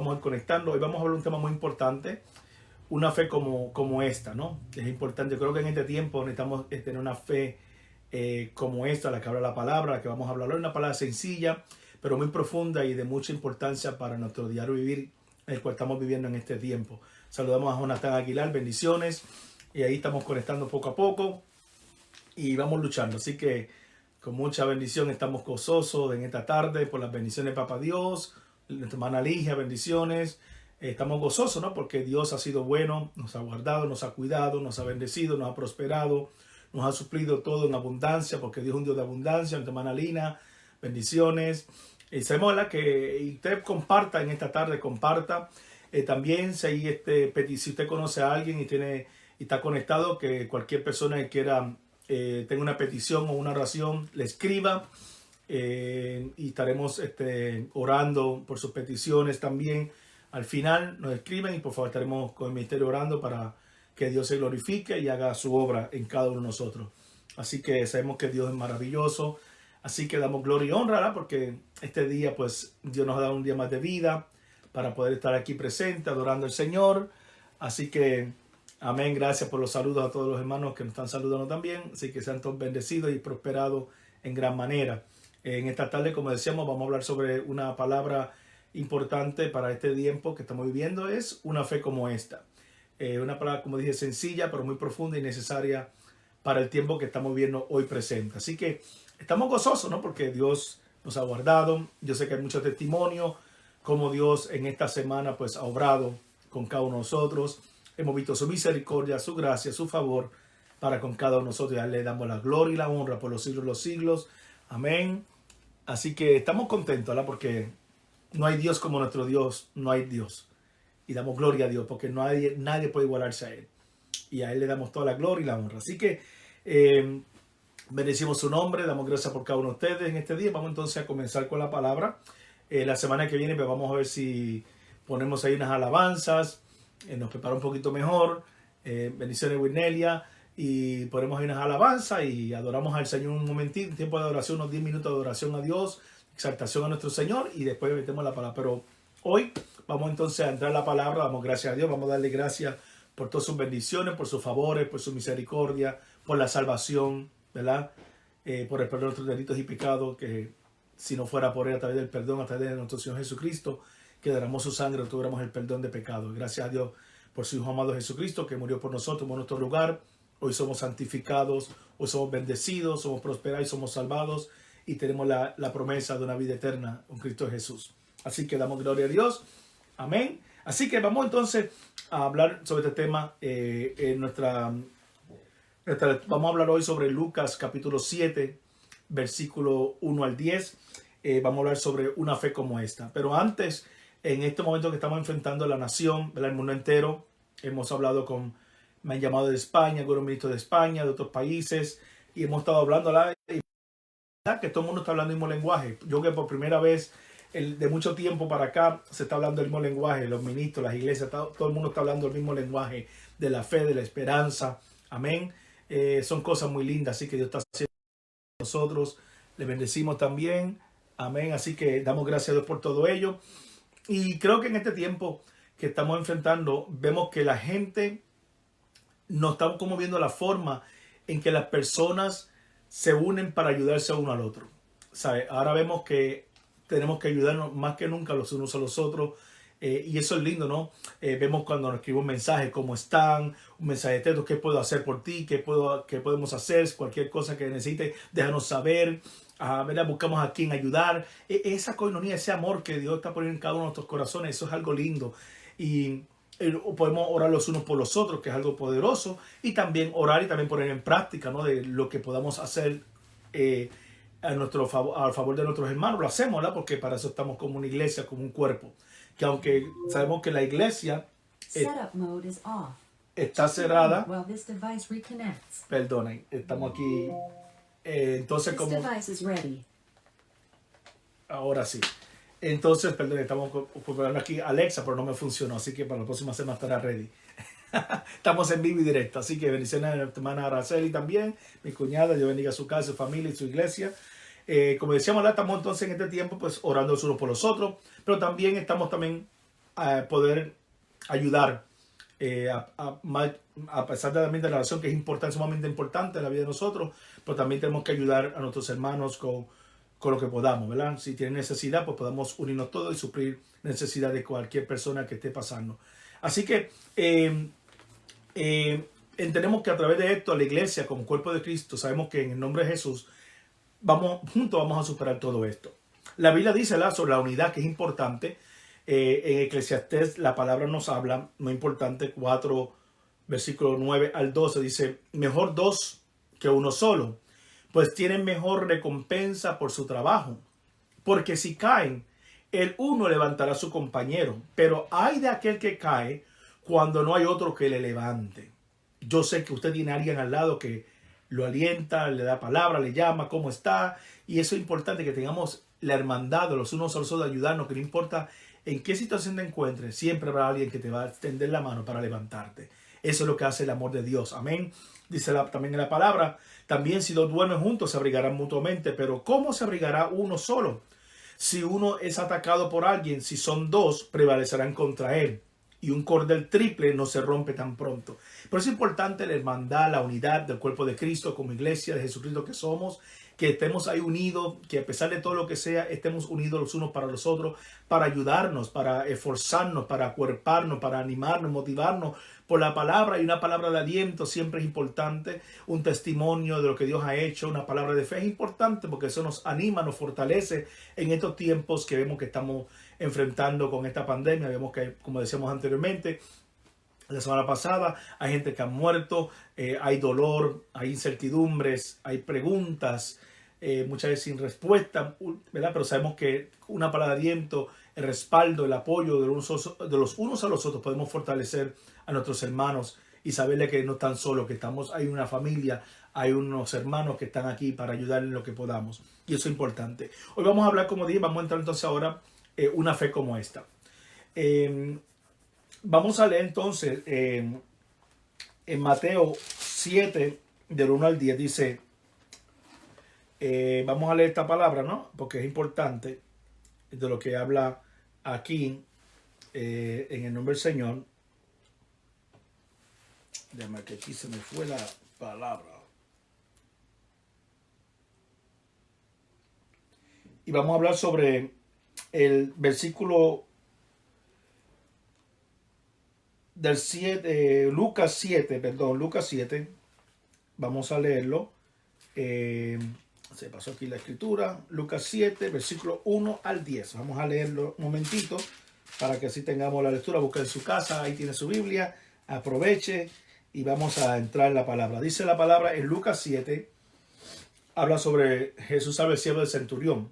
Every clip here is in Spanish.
vamos a ir conectando. Hoy vamos a hablar de un tema muy importante, una fe como esta, ¿no? Es importante, yo creo que en este tiempo necesitamos tener una fe como esta, la que habla la palabra, la que vamos a hablar hoy, una palabra sencilla, pero muy profunda y de mucha importancia para nuestro diario vivir, el cual estamos viviendo en este tiempo. Saludamos a Jonathan Aguilar, bendiciones, y ahí estamos conectando poco a poco y vamos luchando, así que con mucha bendición estamos gozosos en esta tarde por las bendiciones de Papá Dios, nuestra hermana Ligia, bendiciones. Estamos gozosos, ¿no? Porque Dios ha sido bueno, nos ha guardado, nos ha cuidado, nos ha bendecido, nos ha prosperado, nos ha suplido todo en abundancia, porque Dios es un Dios de abundancia. Nuestra hermana Lina, bendiciones. Sabemos, ¿verdad? Que usted comparta en esta tarde, comparta. También si usted conoce a alguien y está conectado, que cualquier persona que quiera tenga una petición o una oración, le escriba y estaremos orando por sus peticiones también. Al final nos escriben y por favor estaremos con el ministerio orando para que Dios se glorifique y haga su obra en cada uno de nosotros. Así que sabemos que Dios es maravilloso, así que damos gloria y honra, ¿verdad? Porque este día pues Dios nos ha dado un día más de vida para poder estar aquí presente adorando al Señor. Así que amén, gracias por los saludos a todos los hermanos que nos están saludando también. Así que sean todos bendecidos y prosperados en gran manera. En esta tarde, como decíamos, vamos a hablar sobre una palabra importante para este tiempo que estamos viviendo. Es una fe como esta. Una palabra, como dije, sencilla, pero muy profunda y necesaria para el tiempo que estamos viviendo hoy presente. Así que estamos gozosos, ¿no? Porque Dios nos ha guardado. Yo sé que hay muchos testimonios como Dios en esta semana pues ha obrado con cada uno de nosotros. Hemos visto su misericordia, su gracia, su favor para con cada uno de nosotros. Ya le damos la gloria y la honra por los siglos de los siglos. Amén. Así que estamos contentos, ¿verdad? Porque no hay Dios como nuestro Dios. No hay Dios. Y damos gloria a Dios porque nadie puede igualarse a Él. Y a Él le damos toda la gloria y la honra. Así que bendecimos su nombre. Damos gracias por cada uno de ustedes en este día. Vamos entonces a comenzar con la palabra. La semana que viene pues vamos a ver si ponemos ahí unas alabanzas. Nos prepara un poquito mejor. Bendiciones, Winelia. Y ponemos ahí unas alabanzas y adoramos al Señor un momentito. Tiempo de adoración, unos 10 minutos de adoración a Dios. Exaltación a nuestro Señor. Y después metemos la palabra. Pero hoy vamos entonces a entrar en la palabra. Damos gracias a Dios. Vamos a darle gracias por todas sus bendiciones, por sus favores, por su misericordia, por la salvación, ¿verdad? Por el perdón de nuestros delitos y pecados, que si no fuera por Él, a través del perdón, a través de nuestro Señor Jesucristo, que derramó su sangre, tuviéramos el perdón de pecados. Gracias a Dios por su Hijo amado Jesucristo, que murió por nosotros, por nuestro lugar. Hoy somos santificados, hoy somos bendecidos, somos prosperados y somos salvados. Y tenemos la promesa de una vida eterna con Cristo Jesús. Así que damos gloria a Dios. Amén. Así que vamos entonces a hablar sobre este tema. Vamos a hablar hoy sobre Lucas capítulo 7, versículo 1 al 10. Vamos a hablar sobre una fe como esta. Pero antes, en este momento que estamos enfrentando a la nación, ¿verdad? El mundo entero, me han llamado de España, algunos ministros de España, de otros países, y hemos estado hablando, ¿verdad? Que todo el mundo está hablando el mismo lenguaje. Yo que por primera vez de mucho tiempo para acá se está hablando el mismo lenguaje, los ministros, las iglesias, todo el mundo está hablando el mismo lenguaje de la fe, de la esperanza. Amén. Son cosas muy lindas, así que Dios está haciendo con nosotros. Le bendecimos también. Amén. Así que damos gracias a Dios por todo ello. Y creo que en este tiempo que estamos enfrentando, vemos que la gente no está como viendo la forma en que las personas se unen para ayudarse uno al otro. ¿Sabe? Ahora vemos que tenemos que ayudarnos más que nunca los unos a los otros. Y eso es lindo, ¿no? Vemos cuando nos escriben un mensaje, ¿cómo están? Un mensaje de texto, ¿qué puedo hacer por ti? ¿Qué podemos hacer? Cualquier cosa que necesite, déjanos saber. ¿Verdad? Buscamos a quien ayudar. Esa coinonía, ese amor que Dios está poniendo en cada uno de nuestros corazones, eso es algo lindo. Y podemos orar los unos por los otros, que es algo poderoso. Y también orar y también poner en práctica, ¿no? De lo que podamos hacer al favor de nuestros hermanos. Lo hacemos, ¿verdad? Porque para eso estamos como una iglesia, como un cuerpo. Que aunque sabemos que la iglesia está cerrada. Perdonen, estamos aquí. Entonces, como ahora sí. Entonces, perdón, estamos comprando aquí Alexa, pero no me funcionó. Así que para la próxima semana estará ready. Estamos en vivo y directo. Así que bendiciones a mi hermana Araceli también, mi cuñada. Dios bendiga su casa, su familia y su iglesia. Como decíamos, estamos entonces en este tiempo pues orando los unos por los otros, pero también estamos poder ayudar a pesar también de la relación que es importante, sumamente importante en la vida de nosotros, pero también tenemos que ayudar a nuestros hermanos con lo que podamos, ¿verdad? Si tienen necesidad, pues podemos unirnos todos y suplir necesidad de cualquier persona que esté pasando. Así que entendemos que a través de esto, la iglesia como cuerpo de Cristo, sabemos que en el nombre de Jesús, juntos vamos a superar todo esto. La Biblia dice sobre la unidad, que es importante. En Eclesiastés la palabra nos habla, muy importante, 4, versículo 9 al 12, dice, mejor dos que uno solo, pues tienen mejor recompensa por su trabajo. Porque si caen, el uno levantará a su compañero, pero hay de aquel que cae cuando no hay otro que le levante. Yo sé que usted tiene a alguien al lado que lo alienta, le da palabra, le llama, ¿cómo está? Y eso es importante, que tengamos la hermandad de los unos a los otros, de ayudarnos, que no importa en qué situación te encuentres, siempre habrá alguien que te va a extender la mano para levantarte. Eso es lo que hace el amor de Dios. Amén. Dice también en la palabra, también si dos duermen juntos se abrigarán mutuamente, pero ¿cómo se abrigará uno solo? Si uno es atacado por alguien, si son dos, prevalecerán contra él. Y un cordel triple no se rompe tan pronto. Pero es importante la hermandad, la unidad del cuerpo de Cristo como iglesia de Jesucristo que somos, que estemos ahí unidos, que a pesar de todo lo que sea, estemos unidos los unos para los otros, para ayudarnos, para esforzarnos, para acuerparnos, para animarnos, motivarnos por la palabra. Y una palabra de aliento siempre es importante, un testimonio de lo que Dios ha hecho, una palabra de fe es importante porque eso nos anima, nos fortalece en estos tiempos que vemos que estamos enfrentando con esta pandemia. Vemos que, como decíamos anteriormente, la semana pasada, hay gente que ha muerto, hay dolor, hay incertidumbres, hay preguntas, muchas veces sin respuesta, ¿verdad? Pero sabemos que una palabra de aliento, el respaldo, el apoyo de los unos a los otros, podemos fortalecer a nuestros hermanos y saberle que no están solos, que hay una familia, hay unos hermanos que están aquí para ayudar en lo que podamos. Y eso es importante. Hoy vamos a hablar, como dije, vamos a entrar entonces ahora una fe como esta. Vamos a leer entonces en Mateo 7, del 1 al 10, dice, vamos a leer esta palabra, ¿no? Porque es importante de lo que habla aquí en el nombre del Señor. Déjame que aquí se me fue la palabra. Y vamos a hablar sobre el versículo del 7, Lucas 7, vamos a leerlo, se pasó aquí la escritura, Lucas 7, versículo 1 al 10, vamos a leerlo un momentito, para que así tengamos la lectura, busque en su casa, ahí tiene su Biblia, aproveche, y vamos a entrar en la palabra. Dice la palabra en Lucas 7, habla sobre Jesús al siervo del centurión.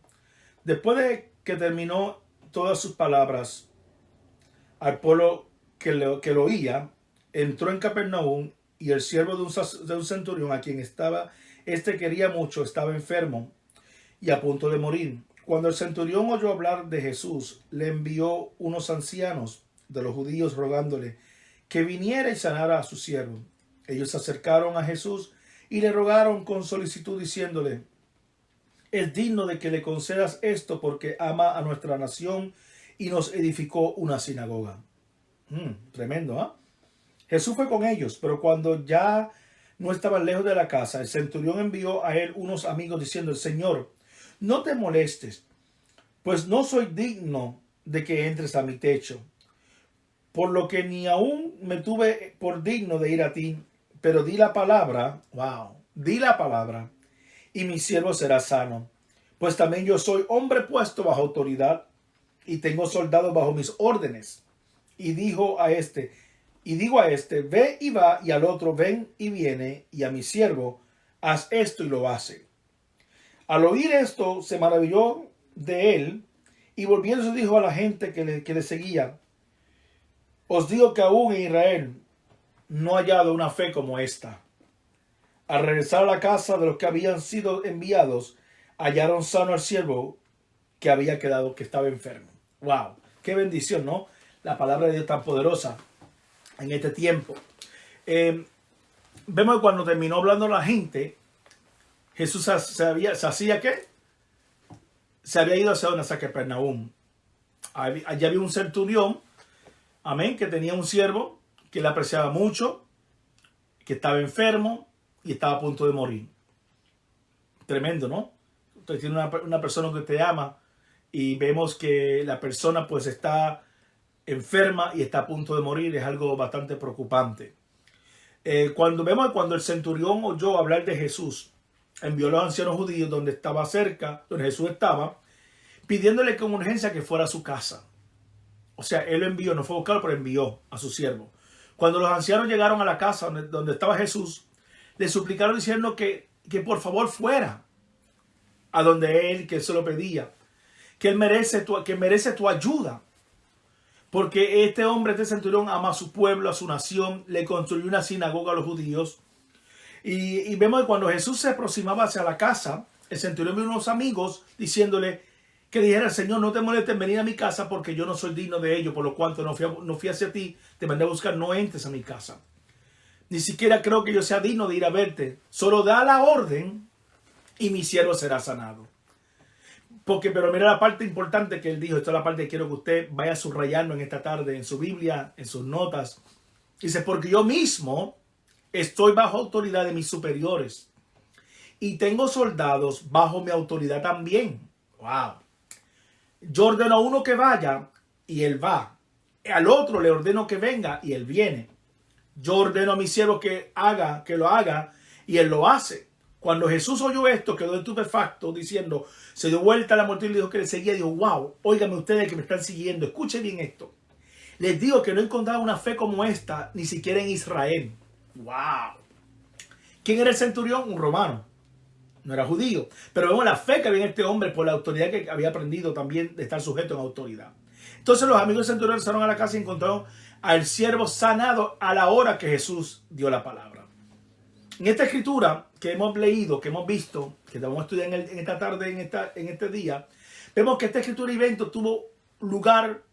Después de que terminó todas sus palabras al pueblo que lo oía, entró en Capernaum, y el siervo de un centurión a quien quería mucho, estaba enfermo y a punto de morir. Cuando el centurión oyó hablar de Jesús, le envió unos ancianos de los judíos rogándole que viniera y sanara a su siervo. Ellos se acercaron a Jesús y le rogaron con solicitud diciéndole, es digno de que le concedas esto porque ama a nuestra nación y nos edificó una sinagoga. Tremendo, ¿ah? Jesús fue con ellos, pero cuando ya no estaban lejos de la casa, el centurión envió a él unos amigos diciendo, Señor, no te molestes, pues no soy digno de que entres a mi techo, por lo que ni aún me tuve por digno de ir a ti, pero di la palabra, di la palabra, y mi siervo será sano, pues también yo soy hombre puesto bajo autoridad, y tengo soldados bajo mis órdenes. Y digo a este, ve y va, y al otro, ven y viene, y a mi siervo, haz esto, y lo hace. Al oír esto, se maravilló de él, y volviéndose dijo a la gente que le seguía, os digo que aún en Israel no ha hallado una fe como esta. Al regresar a la casa de los que habían sido enviados, hallaron sano al siervo que estaba enfermo. ¡Wow! ¡Qué bendición!, ¿no? La palabra de Dios tan poderosa en este tiempo. Vemos que cuando terminó hablando la gente, Jesús se hacía ¿qué? Se había ido hacia Capernaum. Allá había un centurión Amén, que tenía un siervo que le apreciaba mucho, que estaba enfermo y estaba a punto de morir. Tremendo, ¿no? Usted tiene una persona que te ama y vemos que la persona pues está enferma y está a punto de morir. Es algo bastante preocupante. Cuando el centurión oyó hablar de Jesús, envió a los ancianos judíos donde estaba cerca, donde Jesús estaba, pidiéndole con urgencia que fuera a su casa. O sea, él lo envió, no fue a buscarlo, pero envió a su siervo. Cuando los ancianos llegaron a la casa donde estaba Jesús, le suplicaron diciendo que por favor fuera a donde él, que se lo pedía, que él merece tu ayuda. Porque este hombre, este centurión, ama a su pueblo, a su nación, le construyó una sinagoga a los judíos. Y vemos que cuando Jesús se aproximaba hacia la casa, el centurión vio unos amigos diciéndole que dijera: Señor, no te molestes en venir a mi casa porque yo no soy digno de ello, por lo cual no fui hacia ti, te mandé a buscar, no entres a mi casa. Ni siquiera creo que yo sea digno de ir a verte. Solo da la orden y mi siervo será sanado. Pero mira la parte importante que él dijo. Esta es la parte que quiero que usted vaya subrayando en esta tarde, en su Biblia, en sus notas. Dice: porque yo mismo estoy bajo autoridad de mis superiores y tengo soldados bajo mi autoridad también. Wow. Yo ordeno a uno que vaya y él va. Al otro le ordeno que venga y él viene. Yo ordeno a mi siervo que lo haga y él lo hace. Cuando Jesús oyó esto, quedó estupefacto, diciendo, se dio vuelta a la multitud y le dijo que le seguía. Dijo: wow, óigame ustedes que me están siguiendo, escuchen bien esto. Les digo que no he encontrado una fe como esta, ni siquiera en Israel. Wow. ¿Quién era el centurión? Un romano. No era judío. Pero vemos la fe que había en este hombre por la autoridad que había aprendido también de estar sujeto en autoridad. Entonces los amigos del centurión fueron a la casa y encontraron al siervo sanado a la hora que Jesús dio la palabra. En esta escritura que hemos leído, que hemos visto, que vamos a estudiar en esta tarde, en este día, vemos que esta escritura y evento tuvo lugar.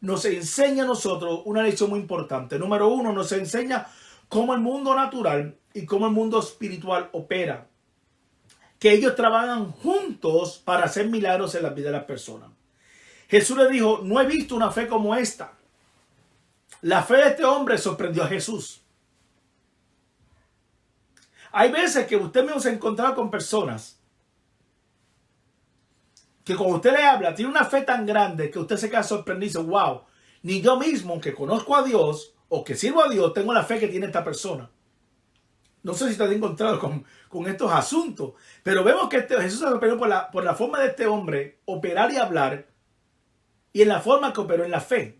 Nos enseña a nosotros una lección muy importante. Número uno, nos enseña cómo el mundo natural y cómo el mundo espiritual opera. Que ellos trabajan juntos para hacer milagros en la vida de las personas. Jesús le dijo: no he visto una fe como esta. La fe de este hombre sorprendió a Jesús. Hay veces que usted mismo se ha encontrado con personas que cuando usted le habla tiene una fe tan grande que usted se queda sorprendido y dice: wow, ni yo mismo que conozco a Dios o que sirvo a Dios tengo la fe que tiene esta persona. No sé si te has encontrado con estos asuntos, pero vemos que Jesús se sorprendió por la forma de este hombre operar y hablar y en la forma que operó en la fe.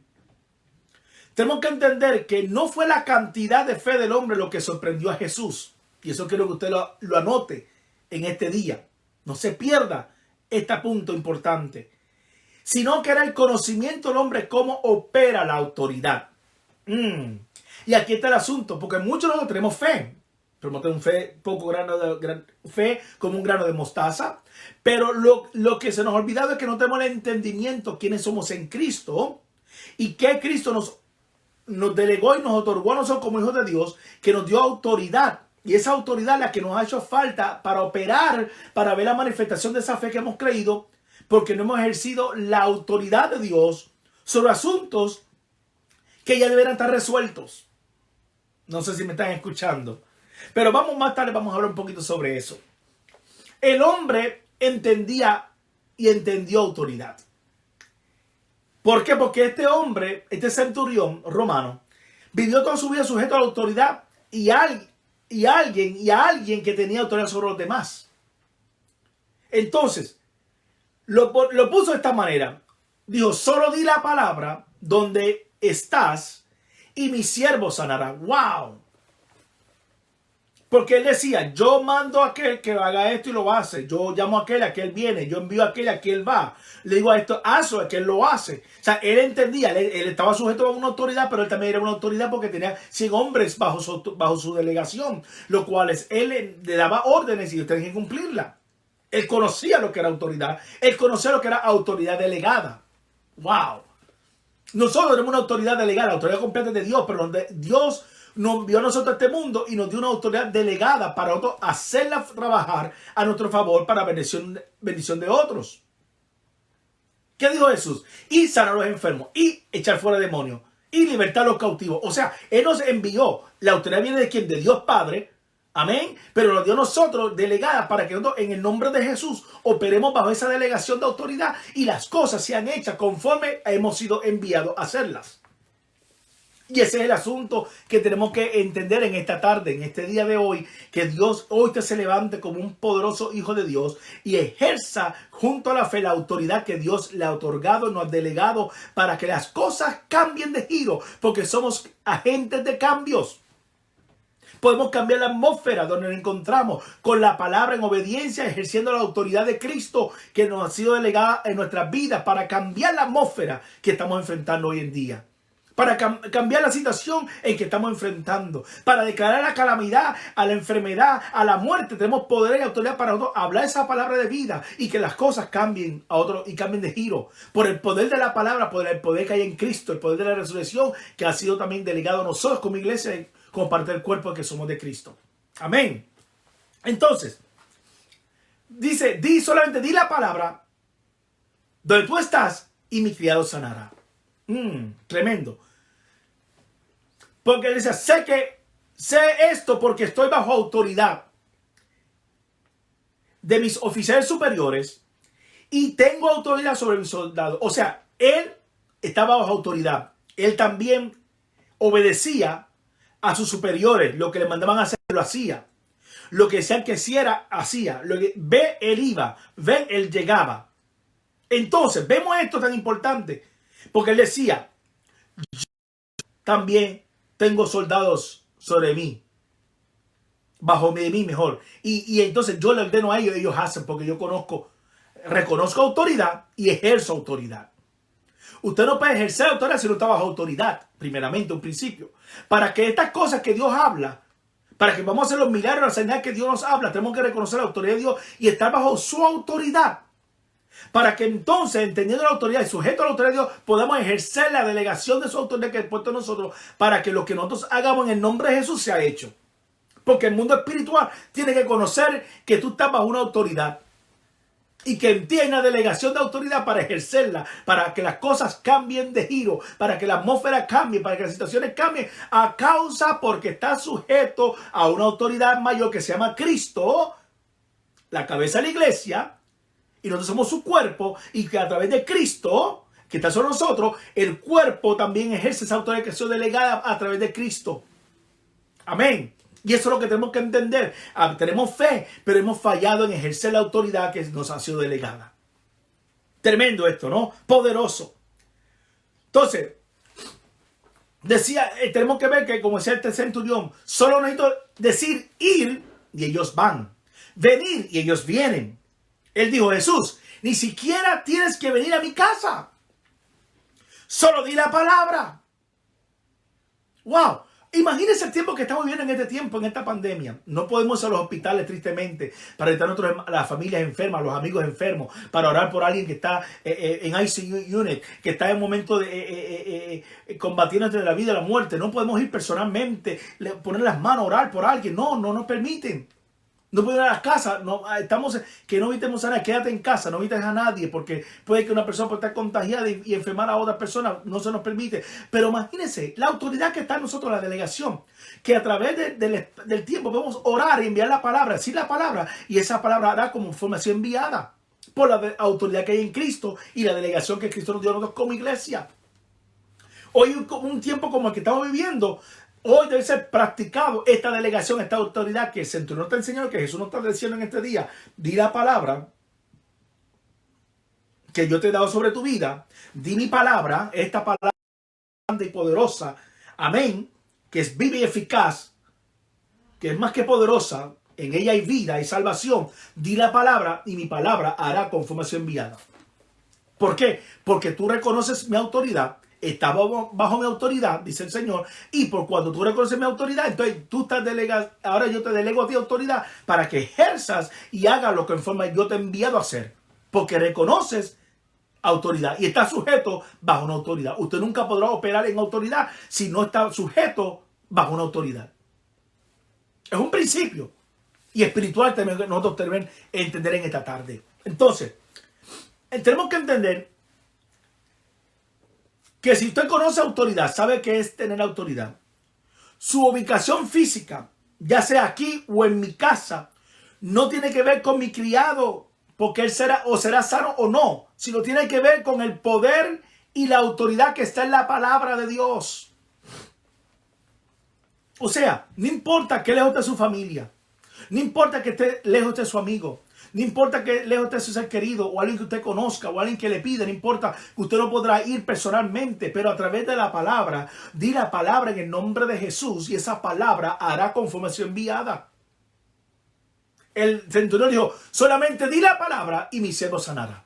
Tenemos que entender que no fue la cantidad de fe del hombre lo que sorprendió a Jesús. Y eso quiero que usted lo anote en este día. No se pierda este punto importante. Sino que era el conocimiento del hombre cómo opera la autoridad. Y aquí está el asunto, porque muchos de nosotros tenemos fe. Pero tenemos fe, fe como un grano de mostaza. Pero lo que se nos ha olvidado es que no tenemos el entendimiento quiénes somos en Cristo. Y que Cristo nos delegó y nos otorgó a nosotros como hijos de Dios, que nos dio autoridad. Y esa autoridad es la que nos ha hecho falta para operar, para ver la manifestación de esa fe que hemos creído, porque no hemos ejercido la autoridad de Dios sobre asuntos que ya deberán estar resueltos. No sé si me están escuchando, pero más tarde vamos a hablar un poquito sobre eso. El hombre entendía y entendió autoridad. ¿Por qué? Porque este hombre, este centurión romano, vivió toda su vida sujeto a la autoridad y a alguien que tenía autoridad sobre los demás. Entonces, lo puso de esta manera. Dijo: solo di la palabra donde estás y mi siervo sanará. ¡Wow! Porque él decía: yo mando a aquel que haga esto y lo hace. Yo llamo a aquel viene. Yo envío a aquel va. Le digo a esto, hazlo, a aquel lo hace. O sea, él entendía, él estaba sujeto a una autoridad, pero él también era una autoridad porque tenía 100 hombres bajo su delegación, los cuales él le daba órdenes y ellos tenían que cumplirla. Él conocía lo que era autoridad. Él conocía lo que era autoridad delegada. ¡Wow! Nosotros tenemos una autoridad delegada, la autoridad completa de Dios, pero donde Dios nos envió a nosotros a este mundo y nos dio una autoridad delegada para nosotros hacerla trabajar a nuestro favor para bendición de otros. ¿Qué dijo Jesús? Y sanar a los enfermos, y echar fuera demonios, y libertar a los cautivos. O sea, Él nos envió. La autoridad viene de quién? De Dios Padre. Amén. Pero nos dio a nosotros delegada para que nosotros en el nombre de Jesús operemos bajo esa delegación de autoridad y las cosas sean hechas conforme hemos sido enviados a hacerlas. Y ese es el asunto que tenemos que entender en esta tarde, en este día de hoy, que Dios hoy te se levante como un poderoso hijo de Dios y ejerza junto a la fe la autoridad que Dios le ha otorgado, nos ha delegado para que las cosas cambien de giro, porque somos agentes de cambios. Podemos cambiar la atmósfera donde nos encontramos con la palabra en obediencia, ejerciendo la autoridad de Cristo que nos ha sido delegada en nuestras vidas para cambiar la atmósfera que estamos enfrentando hoy en día. Para cambiar la situación en que estamos enfrentando. Para declarar la calamidad, a la enfermedad, a la muerte. Tenemos poder y autoridad para nosotros hablar esa palabra de vida y que las cosas cambien a otro y cambien de giro. Por el poder de la palabra, por el poder que hay en Cristo, el poder de la resurrección que ha sido también delegado a nosotros como iglesia, como parte del cuerpo que somos de Cristo. Amén. Entonces, dice, solamente di la palabra donde tú estás y mi criado sanará. Tremendo. Porque dice, sé esto porque estoy bajo autoridad de mis oficiales superiores y tengo autoridad sobre mis soldados. O sea, él estaba bajo autoridad. Él también obedecía a sus superiores. Lo que le mandaban a hacer, lo hacía. Lo que decían que hiciera, hacía. Lo que ve, él iba. Ven, él llegaba. Entonces, vemos esto tan importante. Porque él decía, yo también tengo soldados sobre mí. Bajo de mí mejor. Y entonces yo le ordeno a ellos, ellos hacen porque yo reconozco autoridad y ejerzo autoridad. Usted no puede ejercer autoridad si no está bajo autoridad, primeramente, un principio. Para que estas cosas que Dios habla, para que vamos a hacer los milagros, la señal que Dios nos habla, tenemos que reconocer la autoridad de Dios y estar bajo su autoridad. Para que entonces, entendiendo la autoridad y sujeto a la autoridad de Dios, podamos ejercer la delegación de su autoridad que ha puesto en nosotros para que lo que nosotros hagamos en el nombre de Jesús sea hecho. Porque el mundo espiritual tiene que conocer que tú estás bajo una autoridad y que en ti hay una delegación de autoridad para ejercerla, para que las cosas cambien de giro, para que la atmósfera cambie, para que las situaciones cambien a causa porque está sujeto a una autoridad mayor que se llama Cristo, la cabeza de la iglesia. Y nosotros somos su cuerpo y que a través de Cristo, que está sobre nosotros, el cuerpo también ejerce esa autoridad que ha sido delegada a través de Cristo. Amén. Y eso es lo que tenemos que entender. Tenemos fe, pero hemos fallado en ejercer la autoridad que nos ha sido delegada. Tremendo esto, ¿no? Poderoso. Entonces, decía, tenemos que ver que como decía este centurión, solo necesito decir ir y ellos van. Venir y ellos vienen. Él dijo, Jesús, ni siquiera tienes que venir a mi casa. Solo di la palabra. Wow. Imagínense el tiempo que estamos viviendo en este tiempo, en esta pandemia. No podemos ir a los hospitales, tristemente, para estar las familias enfermas, los amigos enfermos, para orar por alguien que está en ICU unit, que está en un momento de combatiendo entre la vida y la muerte. No podemos ir personalmente, poner las manos, orar por alguien. No nos permiten. No pueden ir a las casas, que no invitemos a nadie, quédate en casa, no invites a nadie, porque puede que una persona pueda estar contagiada y enfermar a otra persona, no se nos permite. Pero imagínense, la autoridad que está en nosotros, la delegación, que a través del tiempo podemos orar y enviar la palabra, decir la palabra, y esa palabra hará como información enviada por la autoridad que hay en Cristo y la delegación que Cristo nos dio a nosotros como iglesia. Hoy, un tiempo como el que estamos viviendo, hoy debe ser practicado esta delegación, esta autoridad que el centurión nos está enseñando, que Jesús nos está diciendo en este día. Di la palabra que yo te he dado sobre tu vida. Di mi palabra, esta palabra grande y poderosa. Amén. Que es viva y eficaz. Que es más que poderosa. En ella hay vida, hay salvación. Di la palabra y mi palabra hará conforme sea enviada. ¿Por qué? Porque tú reconoces mi autoridad. Está bajo mi autoridad, dice el Señor, y por cuando tú reconoces mi autoridad, entonces tú estás delegado, ahora yo te delego a ti autoridad para que ejerzas y hagas lo que en forma yo te he enviado a hacer, porque reconoces autoridad y estás sujeto bajo una autoridad. Usted nunca podrá operar en autoridad si no está sujeto bajo una autoridad. Es un principio y espiritual que nosotros tenemos que entender en esta tarde. Entonces, tenemos que entender que si usted conoce autoridad, sabe qué es tener autoridad. Su ubicación física, ya sea aquí o en mi casa, no tiene que ver con mi criado, porque él será sano o no, sino tiene que ver con el poder y la autoridad que está en la palabra de Dios. O sea, no importa que lejos de su familia, no importa que esté lejos de su amigo, no importa que lejos esté su ser querido o alguien que usted conozca o alguien que le pida, no importa que usted no podrá ir personalmente, pero a través de la palabra, di la palabra en el nombre de Jesús y esa palabra hará conforme sea enviada. El centurión dijo, solamente di la palabra y mi siervo sanará.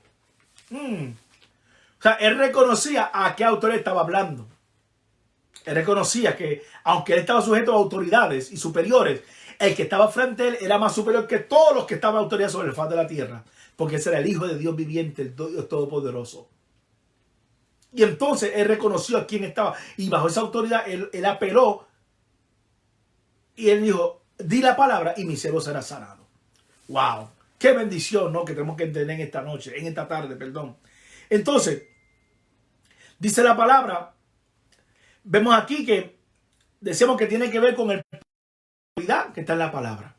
O sea, él reconocía a qué autoridad estaba hablando. Él reconocía que, aunque él estaba sujeto a autoridades y superiores, el que estaba frente a él era más superior que todos los que estaban en autoridad sobre el faz de la tierra. Porque ese era el Hijo de Dios viviente, el Dios Todopoderoso. Y entonces él reconoció a quién estaba. Y bajo esa autoridad, él apeló. Y él dijo, di la palabra y mi siervo será sanado. ¡Wow! ¡Qué bendición!, ¿no? Que tenemos que entender en esta noche, en esta tarde, perdón. Entonces, dice la palabra, vemos aquí que decimos que tiene que ver con el autoridad que está en la palabra.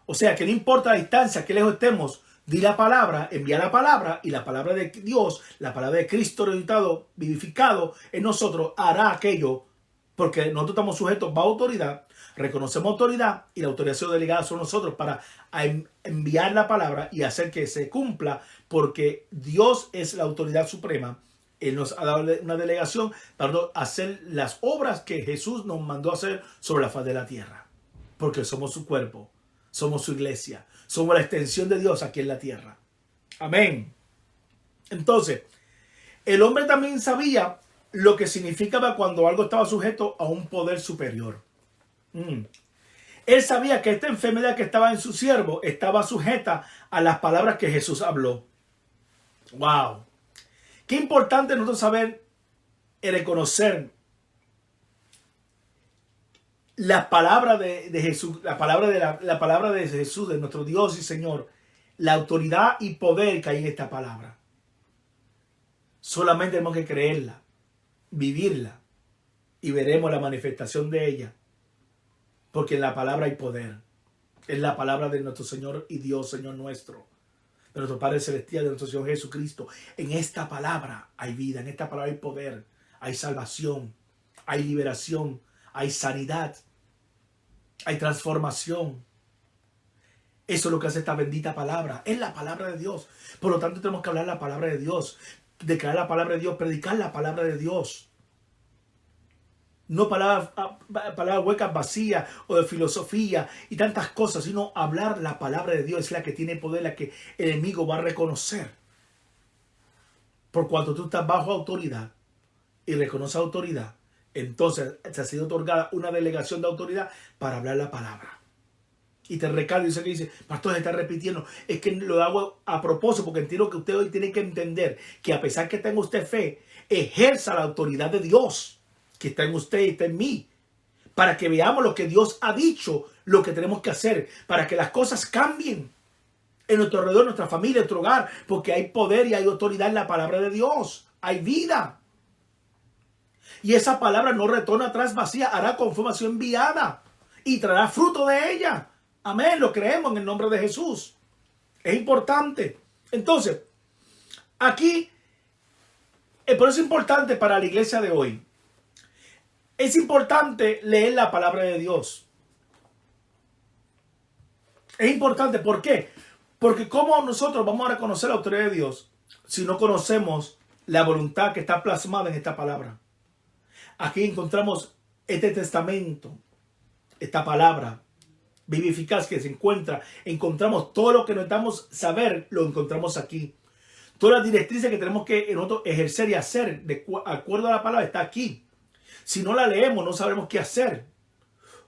O sea, que no importa la distancia, que lejos estemos, di la palabra, envía la palabra y la palabra de Dios, la palabra de Cristo resucitado, vivificado en nosotros, hará aquello, porque nosotros estamos sujetos a autoridad, reconocemos autoridad y la autoridad ha sido delegada sobre nosotros para enviar la palabra y hacer que se cumpla, porque Dios es la autoridad suprema. Él nos ha dado una delegación para hacer las obras que Jesús nos mandó a hacer sobre la faz de la tierra. Porque somos su cuerpo, somos su iglesia, somos la extensión de Dios aquí en la tierra. Amén. Entonces, el hombre también sabía lo que significaba cuando algo estaba sujeto a un poder superior. Él sabía que esta enfermedad que estaba en su siervo estaba sujeta a las palabras que Jesús habló. ¡Wow! Qué importante nosotros saber y reconocer la palabra de Jesús, la palabra de Jesús, de nuestro Dios y Señor, la autoridad y poder que hay en esta palabra. Solamente tenemos que creerla, vivirla y veremos la manifestación de ella, porque en la palabra hay poder. Es la palabra de nuestro Señor y Dios, Señor nuestro, de nuestro Padre Celestial, de nuestro Señor Jesucristo. En esta palabra hay vida, en esta palabra hay poder, hay salvación, hay liberación, hay sanidad, hay transformación. Eso es lo que hace esta bendita palabra. Es la palabra de Dios. Por lo tanto, tenemos que hablar la palabra de Dios, declarar la palabra de Dios, predicar la palabra de Dios. No palabras huecas vacías o de filosofía y tantas cosas, sino hablar la palabra de Dios. Es la que tiene poder, la que el enemigo va a reconocer. Por cuanto tú estás bajo autoridad y reconoces autoridad, entonces te ha sido otorgada una delegación de autoridad para hablar la palabra. Y te recalco, dice que dice, pastor, se está repitiendo. Es que lo hago a propósito, porque entiendo que usted hoy tiene que entender que a pesar que tenga usted fe, ejerza la autoridad de Dios que está en usted y está en mí, para que veamos lo que Dios ha dicho, lo que tenemos que hacer, para que las cosas cambien en nuestro alrededor, en nuestra familia, en nuestro hogar, porque hay poder y hay autoridad en la palabra de Dios, hay vida. Y esa palabra no retorna atrás vacía, hará conforme ha sido enviada y traerá fruto de ella. Amén, lo creemos en el nombre de Jesús. Es importante. Entonces, aquí, por eso es importante para la iglesia de hoy. Es importante leer la palabra de Dios. Es importante, ¿por qué? Porque ¿cómo nosotros vamos a reconocer la autoridad de Dios si no conocemos la voluntad que está plasmada en esta palabra? Aquí encontramos este testamento, esta palabra vivificaz que se encontramos todo lo que necesitamos saber, lo encontramos aquí. Todas las directrices que tenemos que nosotros ejercer y hacer de acuerdo a la palabra está aquí. Si no la leemos, no sabremos qué hacer.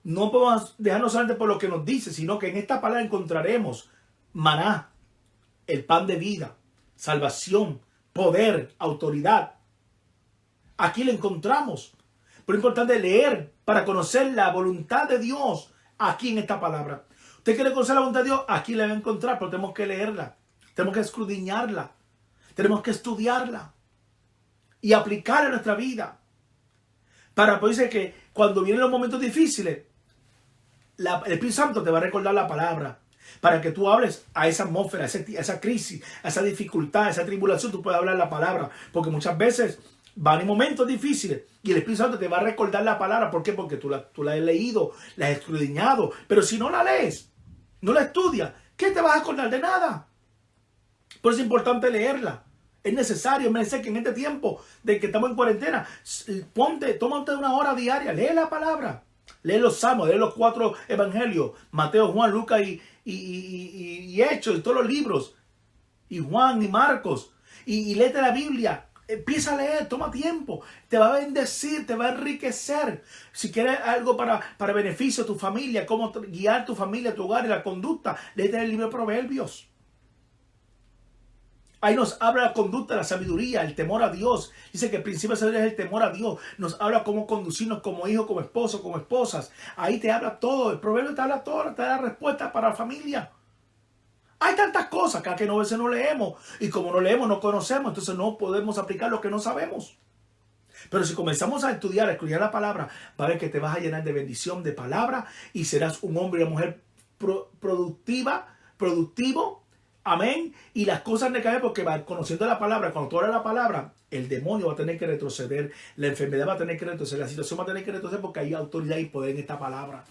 No podemos dejarnos solamente por lo que nos dice, sino que en esta palabra encontraremos maná, el pan de vida, salvación, poder, autoridad. Aquí lo encontramos. Pero es importante leer para conocer la voluntad de Dios aquí en esta palabra. Usted quiere conocer la voluntad de Dios, aquí la va a encontrar, pero tenemos que leerla. Tenemos que escudriñarla. Tenemos que estudiarla. y aplicarla en nuestra vida. Para poder decir que cuando vienen los momentos difíciles, el Espíritu Santo te va a recordar la palabra. Para que tú hables a esa atmósfera, a esa crisis, a esa dificultad, a esa tribulación, tú puedes hablar la palabra. Porque muchas veces van en momentos difíciles y el Espíritu Santo te va a recordar la palabra. ¿Por qué? Porque tú la has leído, la has escudriñado. Pero si no la lees, no la estudias, ¿qué te vas a acordar? De nada. Por eso es importante leerla. Es necesario, merece que en este tiempo de que estamos en cuarentena, tómate una hora diaria, lee la palabra. Lee los salmos, lee los 4 evangelios, Mateo, Juan, Lucas y Hechos, y todos los libros, y Juan y Marcos, y léete la Biblia. Empieza a leer, toma tiempo, te va a bendecir, te va a enriquecer. Si quieres algo para beneficio de tu familia, cómo guiar tu familia, tu hogar y la conducta, léete el libro de Proverbios. Ahí nos habla la conducta, la sabiduría, el temor a Dios. Dice que el principio de sabiduría es el temor a Dios. Nos habla cómo conducirnos como hijos, como esposos, como esposas. Ahí te habla todo. El proverbio te habla todo, te da la respuesta para la familia. Hay tantas cosas que a veces no leemos. Y como no leemos, no conocemos. Entonces no podemos aplicar lo que no sabemos. Pero si comenzamos a estudiar la palabra, va a ver que te vas a llenar de bendición, de palabra. Y serás un hombre y una mujer productivo. Amén. Y las cosas de caer porque va conociendo la palabra. Cuando tú hablas la palabra, el demonio va a tener que retroceder. La enfermedad va a tener que retroceder. La situación va a tener que retroceder porque hay autoridad y poder en esta palabra.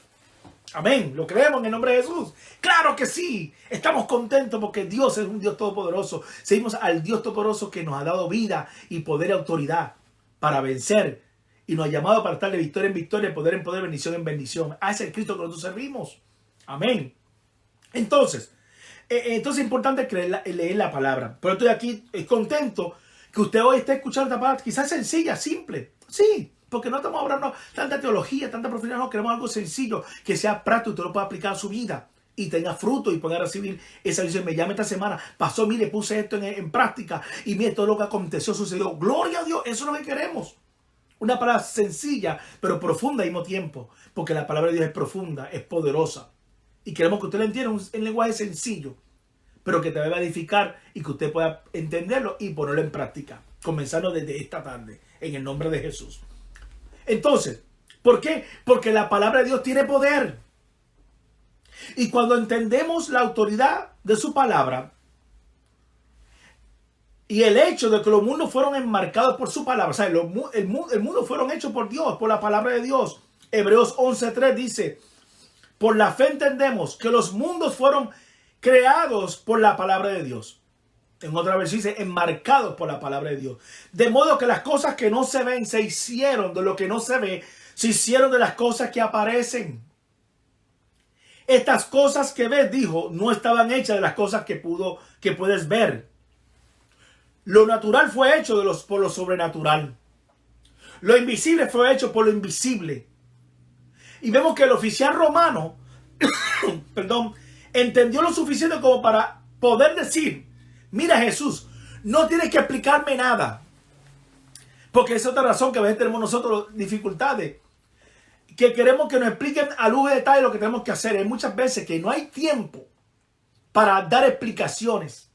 Amén. ¿Lo creemos en el nombre de Jesús? ¡Claro que sí! Estamos contentos porque Dios es un Dios todopoderoso. Seguimos al Dios todopoderoso que nos ha dado vida y poder y autoridad para vencer. Y nos ha llamado para estar de victoria en victoria, poder en poder, bendición en bendición. A ese Cristo que nosotros servimos. Amén. Entonces es importante leer la palabra. Pero estoy aquí contento que usted hoy esté escuchando esta palabra, quizás sencilla, simple. Sí, porque no estamos hablando tanta teología, tanta profundidad. No, queremos algo sencillo, que sea práctico y usted lo pueda aplicar a su vida y tenga fruto y pueda recibir esa visión. Me llama esta semana, pasó, mire, puse esto en práctica y mire todo lo que aconteció, sucedió. Gloria a Dios, eso es lo que queremos. Una palabra sencilla, pero profunda al mismo tiempo, porque la palabra de Dios es profunda, es poderosa. Y queremos que usted lo entienda en lenguaje sencillo, pero que te va a edificar y que usted pueda entenderlo y ponerlo en práctica. Comenzando desde esta tarde, en el nombre de Jesús. Entonces, ¿por qué? Porque la palabra de Dios tiene poder. Y cuando entendemos la autoridad de su palabra y el hecho de que los mundos fueron enmarcados por su palabra, o sea, el mundo fueron hechos por Dios, por la palabra de Dios. Hebreos 11:3 dice: por la fe entendemos que los mundos fueron creados por la palabra de Dios. En otra versión dice enmarcados por la palabra de Dios. De modo que las cosas que no se ven se hicieron de lo que no se ve, se hicieron de las cosas que aparecen. Estas cosas que ves, dijo, no estaban hechas de las cosas que puedes ver. Lo natural fue hecho por lo sobrenatural. Lo invisible fue hecho por lo invisible. Y vemos que el oficial romano, entendió lo suficiente como para poder decir: mira, Jesús, no tienes que explicarme nada. Porque esa es otra razón que a veces tenemos nosotros dificultades. Que queremos que nos expliquen a lujo de detalle lo que tenemos que hacer. Hay muchas veces que no hay tiempo para dar explicaciones.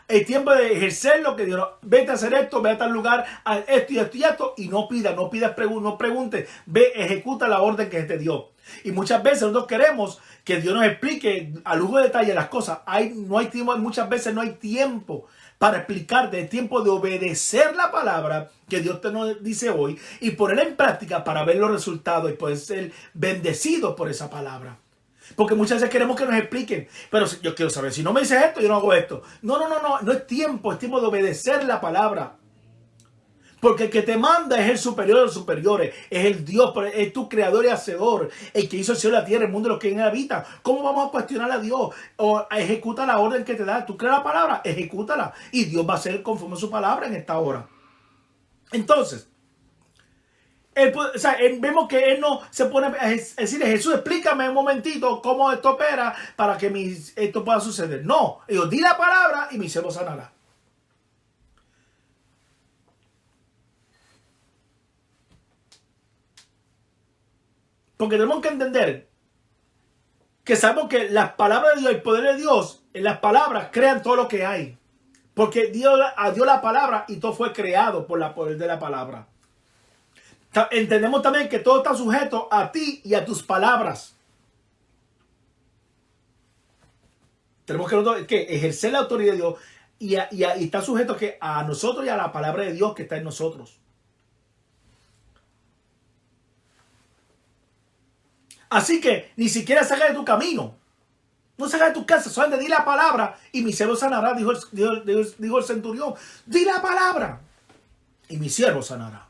El tiempo de ejercer lo que Dios, vete a hacer esto, vete a tal lugar, a esto y esto y esto, y no pidas, no preguntes, ve, ejecuta la orden que te dio. Y muchas veces nosotros queremos que Dios nos explique a lujo de detalle las cosas. No hay tiempo, muchas veces no hay tiempo para explicarte, el tiempo de obedecer la palabra que Dios te nos dice hoy y ponerla en práctica para ver los resultados y poder ser bendecidos por esa palabra. Porque muchas veces queremos que nos expliquen. Pero yo quiero saber, si no me dices esto, yo no hago esto. No es tiempo de obedecer la palabra. Porque el que te manda es el superior de los superiores. Es el Dios, es tu creador y hacedor. El que hizo el cielo, la tierra, el mundo y los que en él habitan. ¿Cómo vamos a cuestionar a Dios? O ejecuta la orden que te da. Tú creas la palabra, ejecútala. Y Dios va a ser conforme a su palabra en esta hora. Entonces, vemos que él no se pone a decirle: Jesús, explícame un momentito cómo esto opera para que esto pueda suceder. No, ellos di la palabra y mi siervo sanará. Porque tenemos que entender que sabemos que las palabras de Dios, el poder de Dios, en las palabras crean todo lo que hay. Porque Dios dio la palabra y todo fue creado por la poder de la palabra. Entendemos también que todo está sujeto a ti y a tus palabras. Tenemos que ejercer la autoridad de Dios y está sujeto a nosotros y a la palabra de Dios que está en nosotros. Así que ni siquiera salga de tu camino. No salga de tu casa, solamente di la palabra y mi siervo sanará, dijo el centurión. Di la palabra y mi siervo sanará.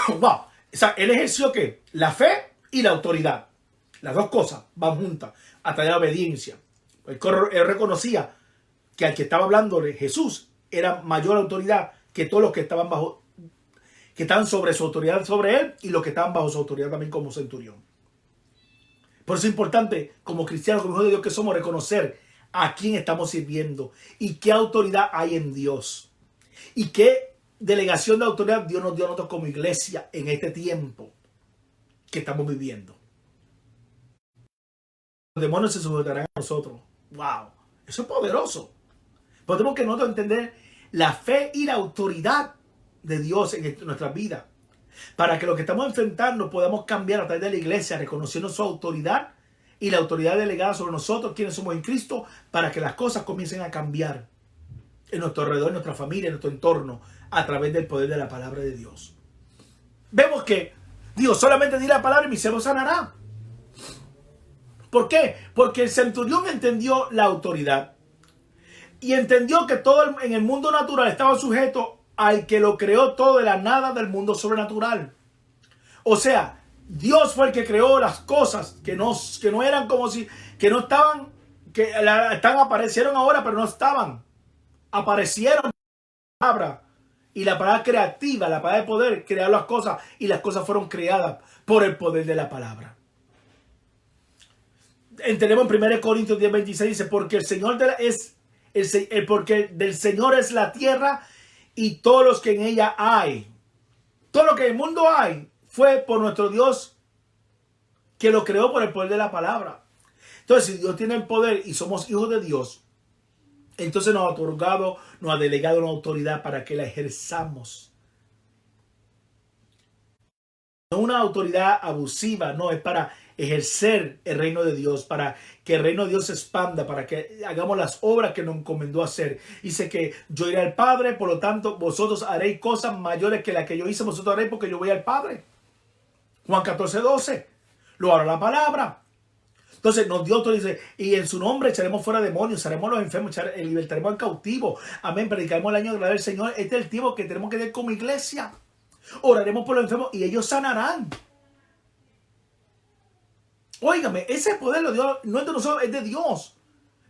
Wow. O sea, él ejerció ¿qué? La fe y la autoridad. Las dos cosas van juntas a través de la obediencia. Él reconocía que al que estaba hablando de Jesús era mayor autoridad que todos los que estaban bajo, que estaban sobre su autoridad sobre él y los que estaban bajo su autoridad también como centurión. Por eso es importante como cristianos, como hijos de Dios que somos, reconocer a quién estamos sirviendo y qué autoridad hay en Dios y qué delegación de autoridad Dios nos dio a nosotros como iglesia en este tiempo que estamos viviendo. Los demonios se sujetarán a nosotros. Wow, eso es poderoso. Pero tenemos que nosotros entender la fe y la autoridad de Dios en nuestras vidas, para que lo que estamos enfrentando podamos cambiar a través de la iglesia, reconociendo su autoridad y la autoridad delegada sobre nosotros, quienes somos en Cristo, para que las cosas comiencen a cambiar en nuestro alrededor, en nuestra familia, en nuestro entorno, a través del poder de la palabra de Dios. Vemos que Dios solamente dirá la palabra y mi siervo sanará. ¿Por qué? Porque el centurión entendió la autoridad y entendió que todo en el mundo natural estaba sujeto al que lo creó todo de la nada del mundo sobrenatural. O sea, Dios fue el que creó las cosas que no eran como si, que no estaban, aparecieron ahora, pero no estaban. Aparecieron la palabra y la palabra creativa, la palabra de poder, crear las cosas y las cosas fueron creadas por el poder de la palabra. Entendemos en 1 Corintios 10:26 dice, porque el Señor porque del Señor es la tierra y todos los que en ella hay. Todo lo que en el mundo hay fue por nuestro Dios que lo creó por el poder de la palabra. Entonces, si Dios tiene el poder y somos hijos de Dios, entonces nos ha delegado una autoridad para que la ejerzamos. No una autoridad abusiva, no, es para ejercer el reino de Dios, para que el reino de Dios se expanda, para que hagamos las obras que nos encomendó hacer. Dice que yo iré al Padre, por lo tanto vosotros haréis cosas mayores que las que yo hice, vosotros haréis porque yo voy al Padre. Juan 14:12, lo habla la palabra. Entonces nos dio todo, dice, y en su nombre echaremos fuera demonios, haremos los enfermos, libertaremos al cautivo. Amén, predicaremos el año de gloria del Señor. Este es el tiempo que tenemos que tener como iglesia. Oraremos por los enfermos y ellos sanarán. Óigame, ese poder lo dio, no es de nosotros, es de Dios.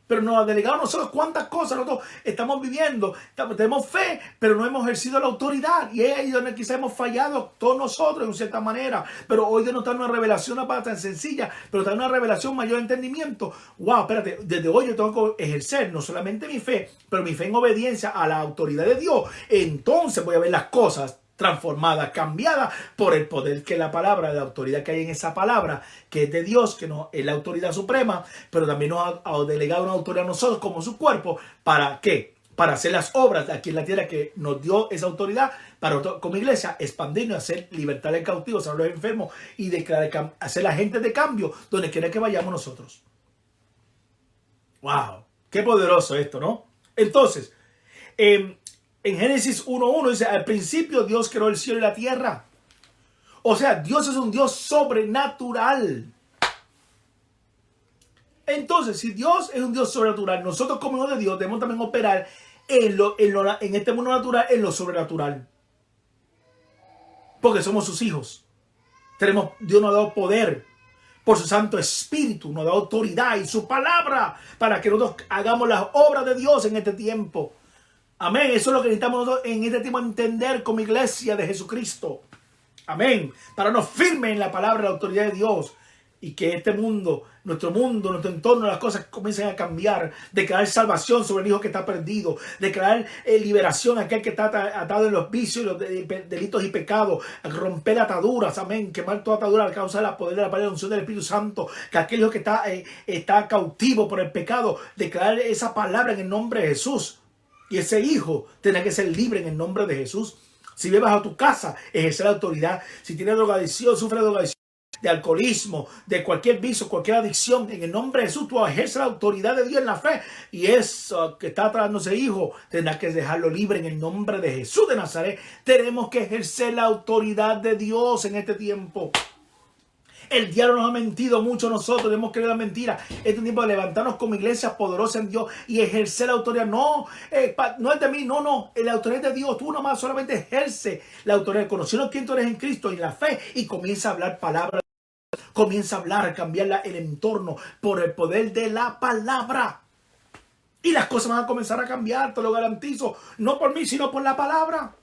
Pero nos ha delegado a nosotros cuántas cosas nosotros estamos viviendo. Tenemos fe, pero no hemos ejercido la autoridad. Y es ahí donde quizás hemos fallado todos nosotros en cierta manera. Pero hoy Dios nos da una revelación, una palabra tan sencilla, pero da una revelación, mayor entendimiento. Wow, espérate, desde hoy yo tengo que ejercer no solamente mi fe, pero mi fe en obediencia a la autoridad de Dios. Entonces voy a ver las cosas transformada, cambiada por el poder que la palabra, la autoridad que hay en esa palabra, que es de Dios, que no es la autoridad suprema, pero también nos ha delegado una autoridad a nosotros como su cuerpo. ¿Para qué? Para hacer las obras de aquí en la tierra que nos dio esa autoridad, para como iglesia expandirnos, hacer libertad de cautivos, a los enfermos y declarar, hacer la gente de cambio donde quiera que vayamos nosotros. ¡Wow! ¡Qué poderoso esto!, ¿no? Entonces, en Génesis 1:1 dice, al principio Dios creó el cielo y la tierra. O sea, Dios es un Dios sobrenatural. Entonces, si Dios es un Dios sobrenatural, nosotros como hijos de Dios debemos también operar en este mundo natural, en lo sobrenatural. Porque somos sus hijos. Dios nos ha dado poder. Por su Santo Espíritu nos ha dado autoridad y su palabra para que nosotros hagamos las obras de Dios en este tiempo. Amén. Eso es lo que necesitamos nosotros en este tiempo entender como iglesia de Jesucristo. Amén. Para nos firme en la palabra, la autoridad de Dios. Y que este mundo, nuestro entorno, las cosas comiencen a cambiar. Declarar salvación sobre el hijo que está perdido. Declarar liberación a aquel que está atado en los vicios, los delitos y pecados. Romper ataduras. Amén. Quemar toda atadura a causa de la poder de la palabra de unción del Espíritu Santo. Que aquel hijo que está cautivo por el pecado. Declarar esa palabra en el nombre de Jesús. Y ese hijo tendrá que ser libre en el nombre de Jesús. Si vas a tu casa, ejercer la autoridad. Si tienes drogadicción, sufre de drogadicción, de alcoholismo, de cualquier vicio, cualquier adicción, en el nombre de Jesús tú ejerces la autoridad de Dios en la fe. Y eso que está tratando ese hijo, tendrá que dejarlo libre en el nombre de Jesús de Nazaret. Tenemos que ejercer la autoridad de Dios en este tiempo. El diablo nos ha mentido mucho a nosotros, hemos creído la mentira. Este tiempo de levantarnos como iglesia poderosa en Dios y ejercer la autoridad. No, no es de mí, no. La autoridad de Dios. Tú nomás solamente ejerce la autoridad, conociendo quién tú eres en Cristo y en la fe, y comienza a hablar palabras. Comienza a hablar, a cambiar el entorno por el poder de la palabra. Y las cosas van a comenzar a cambiar, te lo garantizo. No por mí, sino por la palabra.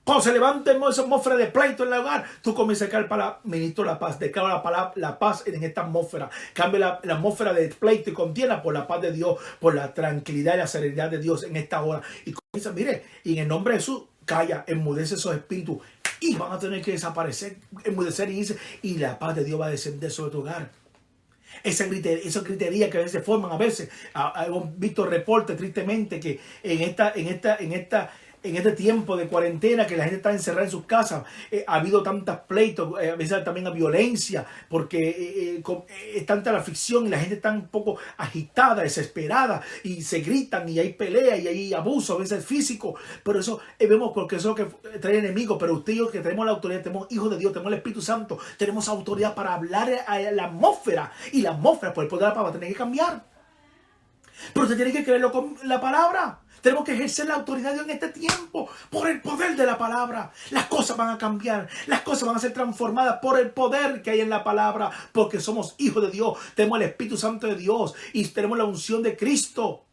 Cuando se levante esa atmósfera de pleito en el hogar, tú comienzas a caer para ministro la paz. Declara la paz en esta atmósfera. Cambia la atmósfera de pleito y contienda por la paz de Dios, por la tranquilidad y la serenidad de Dios en esta hora. Y comienza, mire, y en el nombre de Jesús, calla, enmudece esos espíritus. Y van a tener que desaparecer, enmudecer y la paz de Dios va a descender sobre tu hogar. Esa gritería que a veces se forman, a veces hemos visto reportes tristemente que en este tiempo de cuarentena, que la gente está encerrada en sus casas, ha habido tantos pleitos, a veces también a violencia, porque es tanta la aflicción y la gente está un poco agitada, desesperada, y se gritan y hay pelea y hay abuso, a veces físico. Pero eso vemos, porque eso es lo que trae el enemigo. Pero usted y yo, que tenemos la autoridad, tenemos hijos de Dios, tenemos el Espíritu Santo, tenemos autoridad para hablar a la atmósfera, y la atmósfera por el poder de la palabra tiene que cambiar. Pero usted tiene que creerlo con la palabra. Tenemos que ejercer la autoridad de Dios en este tiempo por el poder de la palabra. Las cosas van a cambiar. Las cosas van a ser transformadas por el poder que hay en la palabra. Porque somos hijos de Dios. Tenemos el Espíritu Santo de Dios. Y tenemos la unción de Cristo.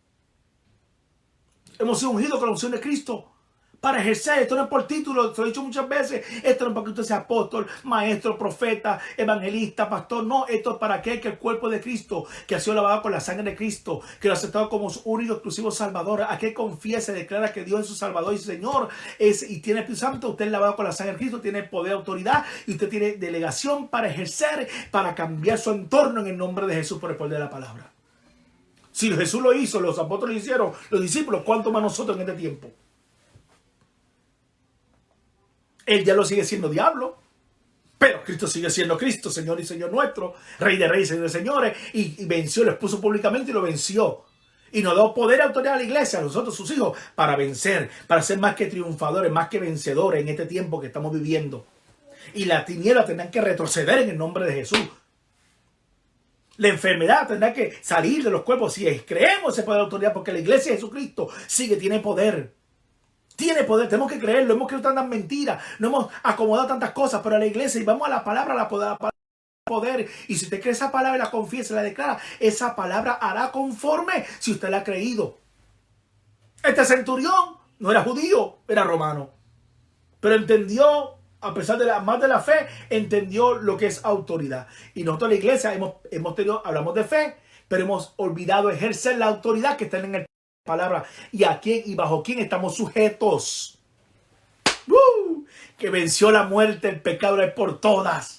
Hemos sido ungidos con la unción de Cristo. Para ejercer, esto no es por título, te lo he dicho muchas veces. Esto no es para que usted sea apóstol, maestro, profeta, evangelista, pastor. No, esto es para aquel que el cuerpo de Cristo, que ha sido lavado con la sangre de Cristo, que lo ha aceptado como su único exclusivo Salvador. Aquel confiesa y declara que Dios es su Salvador y Señor y tiene el Espíritu Santo. Usted es lavado con la sangre de Cristo, tiene poder, autoridad, y usted tiene delegación para ejercer, para cambiar su entorno en el nombre de Jesús por el poder de la palabra. Si Jesús lo hizo, los apóstoles lo hicieron, los discípulos, ¿cuánto más nosotros en este tiempo? El diablo sigue siendo diablo, pero Cristo sigue siendo Cristo, Señor y Señor nuestro, Rey de reyes y Señor de señores, y venció, lo expuso públicamente y lo venció. Y nos da poder y autoridad a la iglesia, a nosotros sus hijos, para vencer, para ser más que triunfadores, más que vencedores en este tiempo que estamos viviendo. Y la tiniebla tendrán que retroceder en el nombre de Jesús. La enfermedad tendrá que salir de los cuerpos si creemos ese poder de autoridad, porque la iglesia de Jesucristo tiene poder. Tiene poder, tenemos que creerlo. Hemos creído tantas mentiras, no hemos acomodado tantas cosas, pero a la iglesia, y vamos a la palabra, poder. Y si usted cree esa palabra y la confiesa y la declara, esa palabra hará conforme si usted la ha creído. Este centurión no era judío, era romano, pero entendió, a pesar de más de la fe, entendió lo que es autoridad. Y nosotros en la iglesia hablamos de fe, pero hemos olvidado ejercer la autoridad que está en el palabra, y a quién y bajo quién estamos sujetos. Que venció la muerte, el pecado por todas.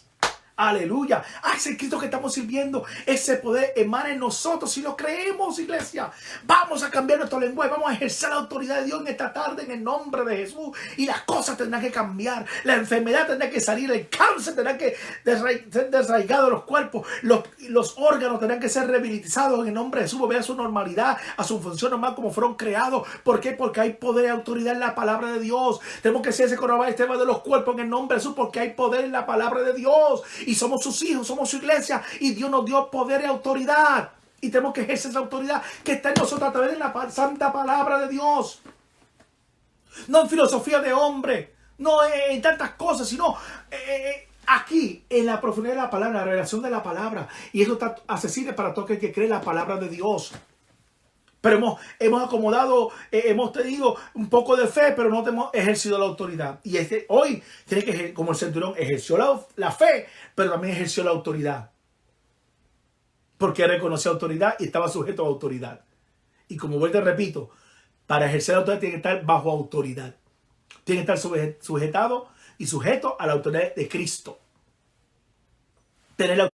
Aleluya. Ese Cristo que estamos sirviendo, ese poder emana en nosotros si lo creemos, iglesia. Vamos a cambiar nuestro lenguaje, vamos a ejercer la autoridad de Dios en esta tarde en el nombre de Jesús, y las cosas tendrán que cambiar. La enfermedad tendrá que salir, el cáncer tendrá que ser desarraigado de los cuerpos, los órganos tendrán que ser rehabilitados en el nombre de Jesús, volver a su normalidad, a su función normal como fueron creados. ¿Por qué? Porque hay poder y autoridad en la palabra de Dios. Tenemos que ser ese coronavirus de los cuerpos en el nombre de Jesús, porque hay poder en la palabra de Dios. Y somos sus hijos, somos su iglesia, y Dios nos dio poder y autoridad, y tenemos que ejercer esa autoridad que está en nosotros a través de la santa palabra de Dios. No en filosofía de hombre, no en tantas cosas, sino aquí en la profundidad de la palabra, la revelación de la palabra. Y eso está accesible para todo aquel que cree la palabra de Dios. Pero hemos acomodado, hemos tenido un poco de fe, pero no hemos ejercido la autoridad. Y hoy tiene que, como el centurión, ejerció la fe, pero también ejerció la autoridad. Porque reconoció autoridad y estaba sujeto a autoridad. Y como vuelvo y repito, para ejercer la autoridad tiene que estar bajo autoridad. Tiene que estar sujetado y sujeto a la autoridad de Cristo. Tener la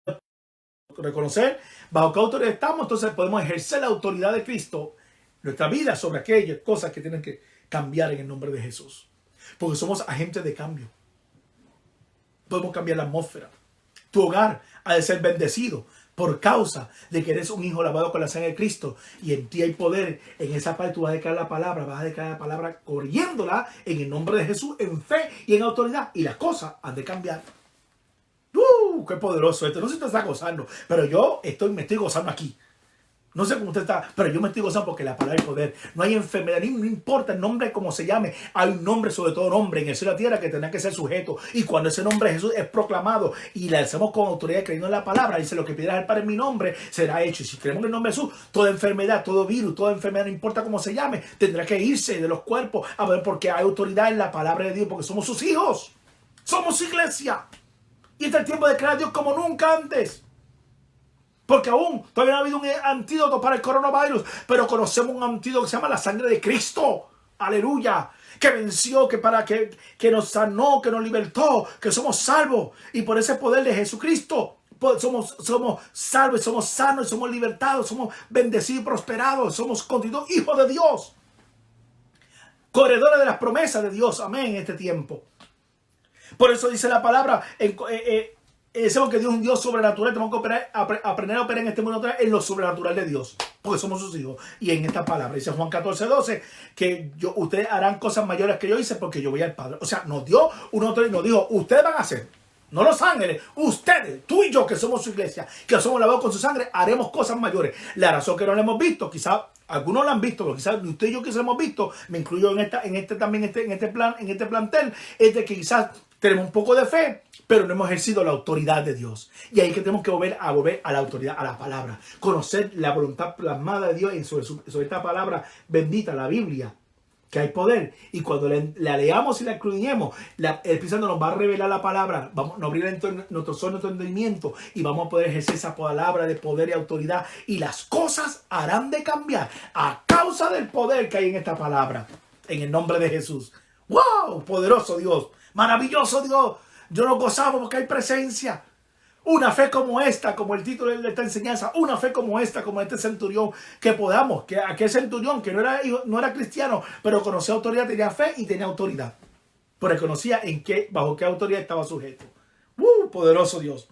reconocer bajo qué autoridad estamos, entonces podemos ejercer la autoridad de Cristo en nuestra vida sobre aquellas cosas que tienen que cambiar en el nombre de Jesús. Porque somos agentes de cambio. Podemos cambiar la atmósfera. Tu hogar ha de ser bendecido por causa de que eres un hijo lavado con la sangre de Cristo. Y en ti hay poder. En esa parte tú vas a declarar la palabra. Vas a declarar la palabra corriéndola en el nombre de Jesús, en fe y en autoridad. Y las cosas han de cambiar. ¡Qué poderoso esto! No sé si te está gozando, pero yo me estoy gozando aquí. No sé cómo usted está, pero yo me estoy gozando porque la palabra es poder. No hay enfermedad, no importa el nombre como se llame. Hay un nombre, sobre todo nombre, en el cielo y la tierra que tendrá que ser sujeto. Y cuando ese nombre de Jesús es proclamado y le hacemos con autoridad creyendo en la palabra, dice: lo que pidas al Padre en mi nombre será hecho. Y si creemos en el nombre de Jesús, toda enfermedad, todo virus, toda enfermedad, no importa cómo se llame, tendrá que irse de los cuerpos a ver, porque hay autoridad en la palabra de Dios, porque somos sus hijos. Somos iglesia. Y este es el tiempo de crear a Dios como nunca antes. Porque aún todavía no ha habido un antídoto para el coronavirus, pero conocemos un antídoto que se llama la sangre de Cristo. Aleluya. Que venció, que nos sanó, que nos libertó, que somos salvos. Y por ese poder de Jesucristo somos salvos, somos sanos, somos libertados, somos bendecidos y prosperados, somos constituidos hijos de Dios. Corredores de las promesas de Dios. Amén. En este tiempo. Por eso dice la palabra, decimos que Dios es un Dios sobrenatural. Tenemos que aprender a operar en este mundo natural en lo sobrenatural de Dios, porque somos sus hijos. Y en esta palabra dice Juan 14:12 que ustedes harán cosas mayores que yo hice porque yo voy al Padre. O sea, nos dio una autoridad, nos dijo: ustedes van a hacer, no los ángeles, ustedes, tú y yo, que somos su iglesia, que somos lavados con su sangre, haremos cosas mayores. La razón que no la hemos visto, quizás algunos la han visto, pero quizás usted y yo que se hemos visto, me incluyo en este plantel, es de que quizás tenemos un poco de fe, pero no hemos ejercido la autoridad de Dios. Y ahí que tenemos que volver a la autoridad, a la palabra. Conocer la voluntad plasmada de Dios sobre esta palabra bendita, la Biblia, que hay poder. Y cuando la leamos y la escudriñemos, el Espíritu Santo nos va a revelar la palabra, nos abrirá nuestro entendimiento y vamos a poder ejercer esa palabra de poder y autoridad. Y las cosas harán de cambiar a causa del poder que hay en esta palabra. En el nombre de Jesús. ¡Wow! Poderoso Dios. Maravilloso Dios. Yo nos gozamos porque hay presencia. Una fe como esta, como el título de esta enseñanza, una fe como esta, como este centurión, que podamos, que aquel centurión que no era cristiano, pero conocía autoridad, tenía fe y tenía autoridad. Porque conocía bajo qué autoridad estaba sujeto. Poderoso Dios.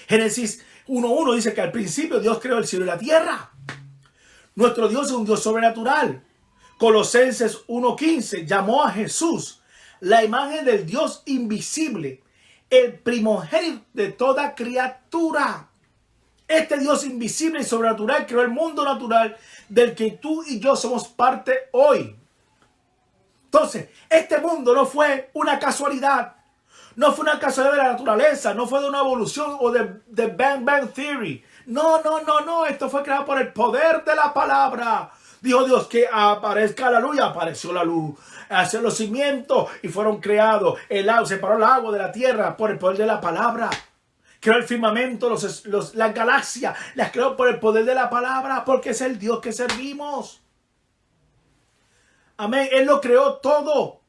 Génesis 1:1 dice que al principio Dios creó el cielo y la tierra. Nuestro Dios es un Dios sobrenatural. Colosenses 1:15 llamó a Jesús la imagen del Dios invisible, el primogénito de toda criatura. Este Dios invisible y sobrenatural creó el mundo natural del que tú y yo somos parte hoy. Entonces, este mundo no fue una casualidad. No fue una casualidad de la naturaleza. No fue de una evolución o de Bang Bang Theory. No. Esto fue creado por el poder de la palabra. Dijo Dios que aparezca la luz y apareció la luz. Hacer los cimientos y fueron creados. El agua, separó el agua de la tierra por el poder de la palabra. Creó el firmamento, las galaxias, las creó por el poder de la palabra, porque es el Dios que servimos. Amén. Él lo creó todo.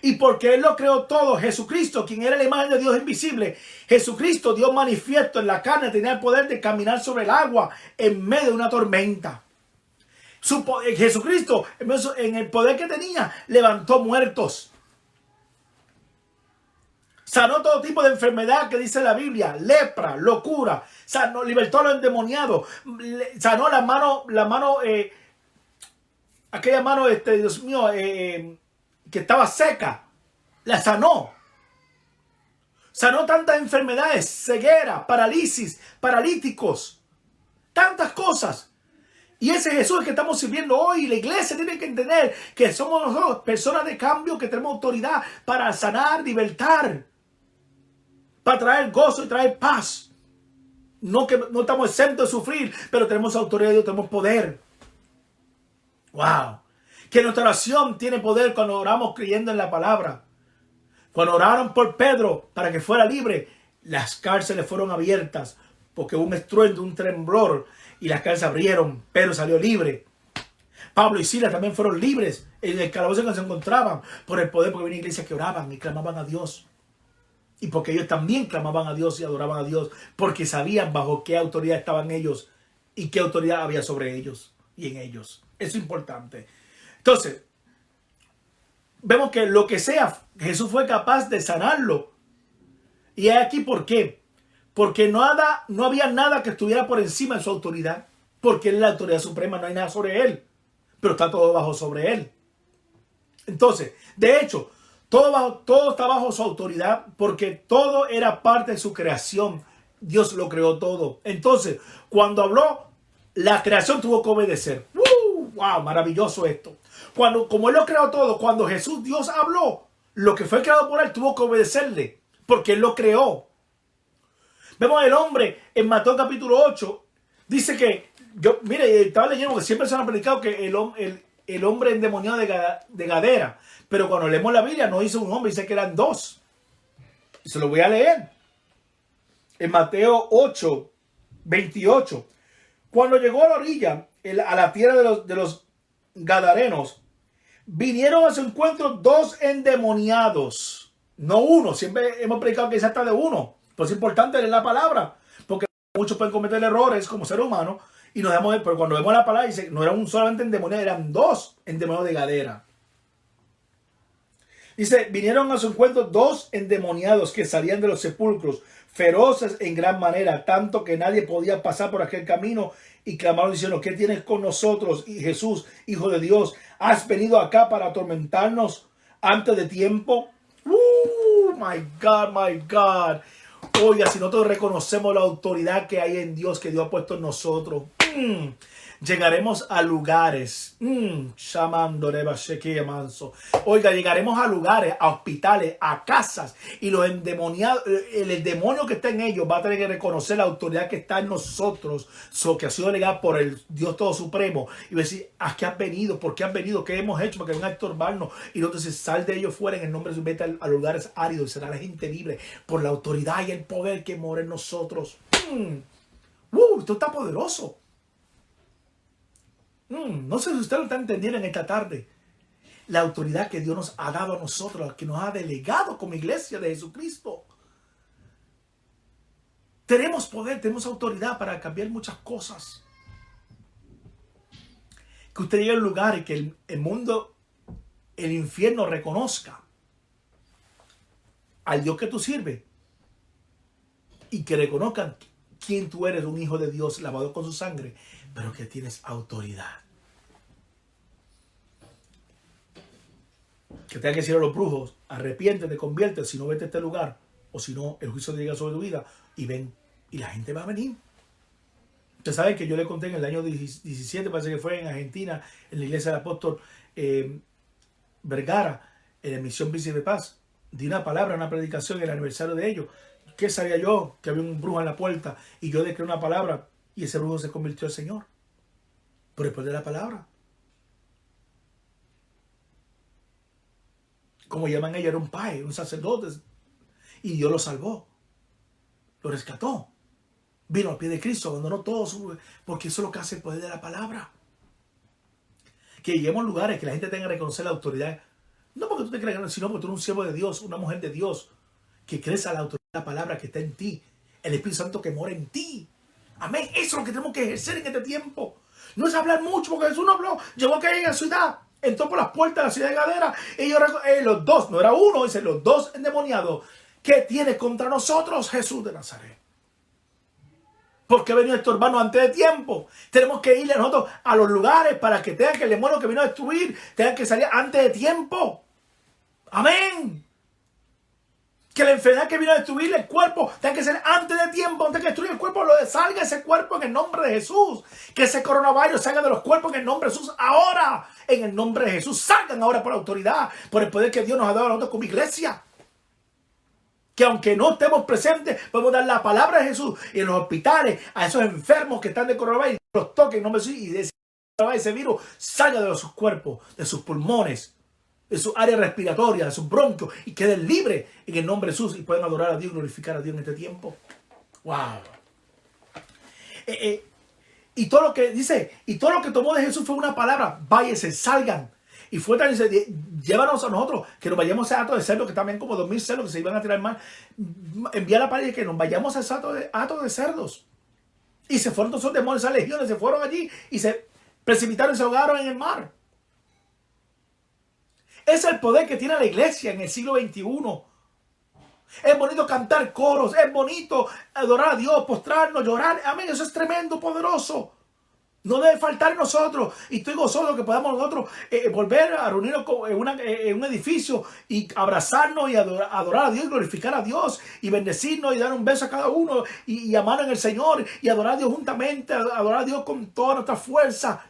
Y porque Él lo creó todo, Jesucristo, quien era la imagen de Dios invisible, Jesucristo, Dios manifiesto en la carne, tenía el poder de caminar sobre el agua en medio de una tormenta. Jesucristo, en el poder que tenía, levantó muertos. Sanó todo tipo de enfermedad que dice la Biblia. Lepra, locura. Sanó, libertó a los endemoniados. Sanó aquella mano, Dios mío, que estaba seca. La sanó. Sanó tantas enfermedades, ceguera, parálisis, paralíticos. Tantas cosas. Y ese Jesús que estamos sirviendo hoy, la iglesia tiene que entender que somos nosotros personas de cambio, que tenemos autoridad para sanar, libertar, para traer gozo y traer paz. No estamos exentos de sufrir, pero tenemos autoridad y tenemos poder. Wow. Que nuestra oración tiene poder cuando oramos creyendo en la palabra. Cuando oraron por Pedro para que fuera libre, las cárceles fueron abiertas porque hubo un estruendo, un temblor. Y las cárceles abrieron, Pedro salió libre. Pablo y Silas también fueron libres en el calabozo en que se encontraban por el poder, porque había una iglesia que oraban y clamaban a Dios. Y porque ellos también clamaban a Dios y adoraban a Dios, porque sabían bajo qué autoridad estaban ellos y qué autoridad había sobre ellos y en ellos. Eso es importante. Entonces, vemos que lo que sea, Jesús fue capaz de sanarlo. Y es aquí por qué. Porque no había nada que estuviera por encima de su autoridad. Porque él es la autoridad suprema, no hay nada sobre él. Pero está todo bajo sobre él. Entonces, de hecho, todo está bajo su autoridad porque todo era parte de su creación. Dios lo creó todo. Entonces, cuando habló, la creación tuvo que obedecer. ¡Wow! Maravilloso esto. Como él lo creó todo, cuando Jesús, Dios habló, lo que fue creado por él tuvo que obedecerle porque él lo creó. Vemos el hombre en Mateo capítulo 8. Dice que, mire, estaba leyendo que siempre se han predicado que el hombre endemoniado de Gadara. Pero cuando leemos la Biblia no dice un hombre, dice que eran dos. Y se lo voy a leer. En Mateo 8, 28. Cuando llegó a la orilla, a la tierra de los Gadarenos, vinieron a su encuentro dos endemoniados. No uno. Siempre hemos predicado que es hasta de uno. Pues es importante leer la palabra. Porque muchos pueden cometer errores como ser humano. Y nos damos, pero cuando vemos la palabra dice, no eran solamente endemoniados, eran dos endemoniados de Gadara. Dice, vinieron a su encuentro dos endemoniados que salían de los sepulcros, feroces en gran manera, tanto que nadie podía pasar por aquel camino, y clamaron diciendo, ¿qué tienes con nosotros? Y Jesús, Hijo de Dios, ¿has venido acá para atormentarnos antes de tiempo? My God, my God. Oiga, si nosotros reconocemos la autoridad que hay en Dios, que Dios ha puesto en nosotros, llegaremos a lugares. Oiga, llegaremos a lugares, a hospitales, a casas. Y los endemoniados, el demonio que está en ellos va a tener que reconocer la autoridad que está en nosotros, que ha sido delegada por el Dios Todo Supremo. Y va a decir, ¿a qué has venido? ¿Por qué has venido? ¿Qué hemos hecho? Porque van a estorbarnos. Y entonces sal de ellos fuera en el nombre de su, vete a lugares áridos y será la gente libre por la autoridad y el poder que mora en nosotros. Esto está poderoso. No sé si usted lo está entendiendo en esta tarde. La autoridad que Dios nos ha dado a nosotros, que nos ha delegado como iglesia de Jesucristo. Tenemos poder, tenemos autoridad para cambiar muchas cosas. Que usted llegue a un lugar y que el mundo, el infierno reconozca al Dios que tú sirves. Y que reconozcan quién tú eres, un hijo de Dios lavado con su sangre, pero que tienes autoridad. Que tenga que decir a los brujos, arrepiéntete, conviértete, si no vete a este lugar, o si no, el juicio llega sobre tu vida, y ven, y la gente va a venir. Ustedes saben que yo le conté en el año 17, parece que fue en Argentina, en la iglesia del apóstol Vergara, en la misión Príncipe de Paz, di una palabra, una predicación en el aniversario de ellos. ¿Qué sabía yo? Que había un brujo en la puerta, y yo declaré una palabra, y ese brujo se convirtió al Señor. Por después de la palabra. Como llaman ellos, era un padre, un sacerdote. Y Dios lo salvó. Lo rescató. Vino al pie de Cristo, abandonó todo porque eso es lo que hace el poder de la palabra. Que lleguemos a lugares que la gente tenga que reconocer la autoridad. No porque tú te creas, sino porque tú eres un siervo de Dios, una mujer de Dios. Que crees a la autoridad de la palabra que está en ti. El Espíritu Santo que mora en ti. Amén. Eso es lo que tenemos que ejercer en este tiempo. No es hablar mucho, porque Jesús no habló. Llegó a caer en la ciudad. Entró por las puertas de la ciudad de Gadara. Ellos, los dos, no era uno, dice los dos endemoniados. ¿Qué tiene contra nosotros, Jesús de Nazaret? Porque ha venido a estorbarnos antes de tiempo. Tenemos que irle nosotros a los lugares para que tengan que el demonio que vino a destruir tenga que salir antes de tiempo. Amén. Que la enfermedad que vino a destruir el cuerpo tenga que ser antes de tiempo, antes de destruir el cuerpo, salga ese cuerpo en el nombre de Jesús. Que ese coronavirus salga de los cuerpos en el nombre de Jesús ahora. En el nombre de Jesús. Salgan ahora por la autoridad, por el poder que Dios nos ha dado a nosotros como iglesia. Que aunque no estemos presentes, podemos dar la palabra de Jesús. Y en los hospitales, a esos enfermos que están de coronavirus, los toquen en nombre de Jesús. Y ese virus salga de sus cuerpos, de sus pulmones, de su área respiratoria, de sus bronquios, y queden libres en el nombre de Jesús y pueden adorar a Dios y glorificar a Dios en este tiempo. ¡Wow! Y todo lo que dice, y todo lo que tomó de Jesús fue una palabra: váyase, salgan. Y fue tan, dice, llévanos a nosotros, que nos vayamos a hato de cerdo, que también como 2000 cerdos que se iban a tirar mal. Envía la palabra y que nos vayamos a hato de cerdos. Y se fueron todos esos demonios, esas legiones, se fueron allí y se precipitaron y se ahogaron en el mar. Es el poder que tiene la iglesia en el siglo XXI. Es bonito cantar coros, es bonito adorar a Dios, postrarnos, llorar. Amén, eso es tremendo, poderoso. No debe faltar en nosotros. Y estoy gozoso que podamos nosotros volver a reunirnos en un edificio y abrazarnos y adorar a Dios y glorificar a Dios y bendecirnos y dar un beso a cada uno y amar en el Señor y adorar a Dios juntamente, adorar a Dios con toda nuestra fuerza.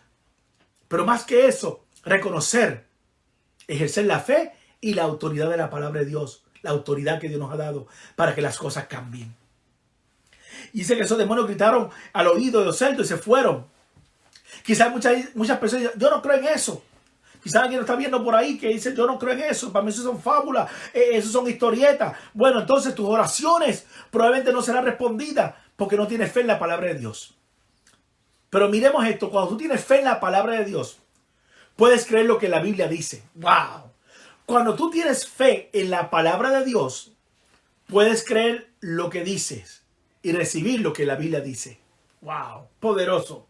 Pero más que eso, reconocer, ejercer la fe y la autoridad de la palabra de Dios, la autoridad que Dios nos ha dado para que las cosas cambien. Y dice que esos demonios gritaron al oído de los cerdos y se fueron. Quizás muchas personas dicen, yo no creo en eso. Quizás alguien lo está viendo por ahí que dice, yo no creo en eso. Para mí eso son fábulas, eso son historietas. Bueno, entonces tus oraciones probablemente no serán respondidas porque no tienes fe en la palabra de Dios. Pero miremos esto, cuando tú tienes fe en la palabra de Dios, puedes creer lo que la Biblia dice. ¡Wow! Cuando tú tienes fe en la palabra de Dios, puedes creer lo que dices y recibir lo que la Biblia dice. ¡Wow! Poderoso.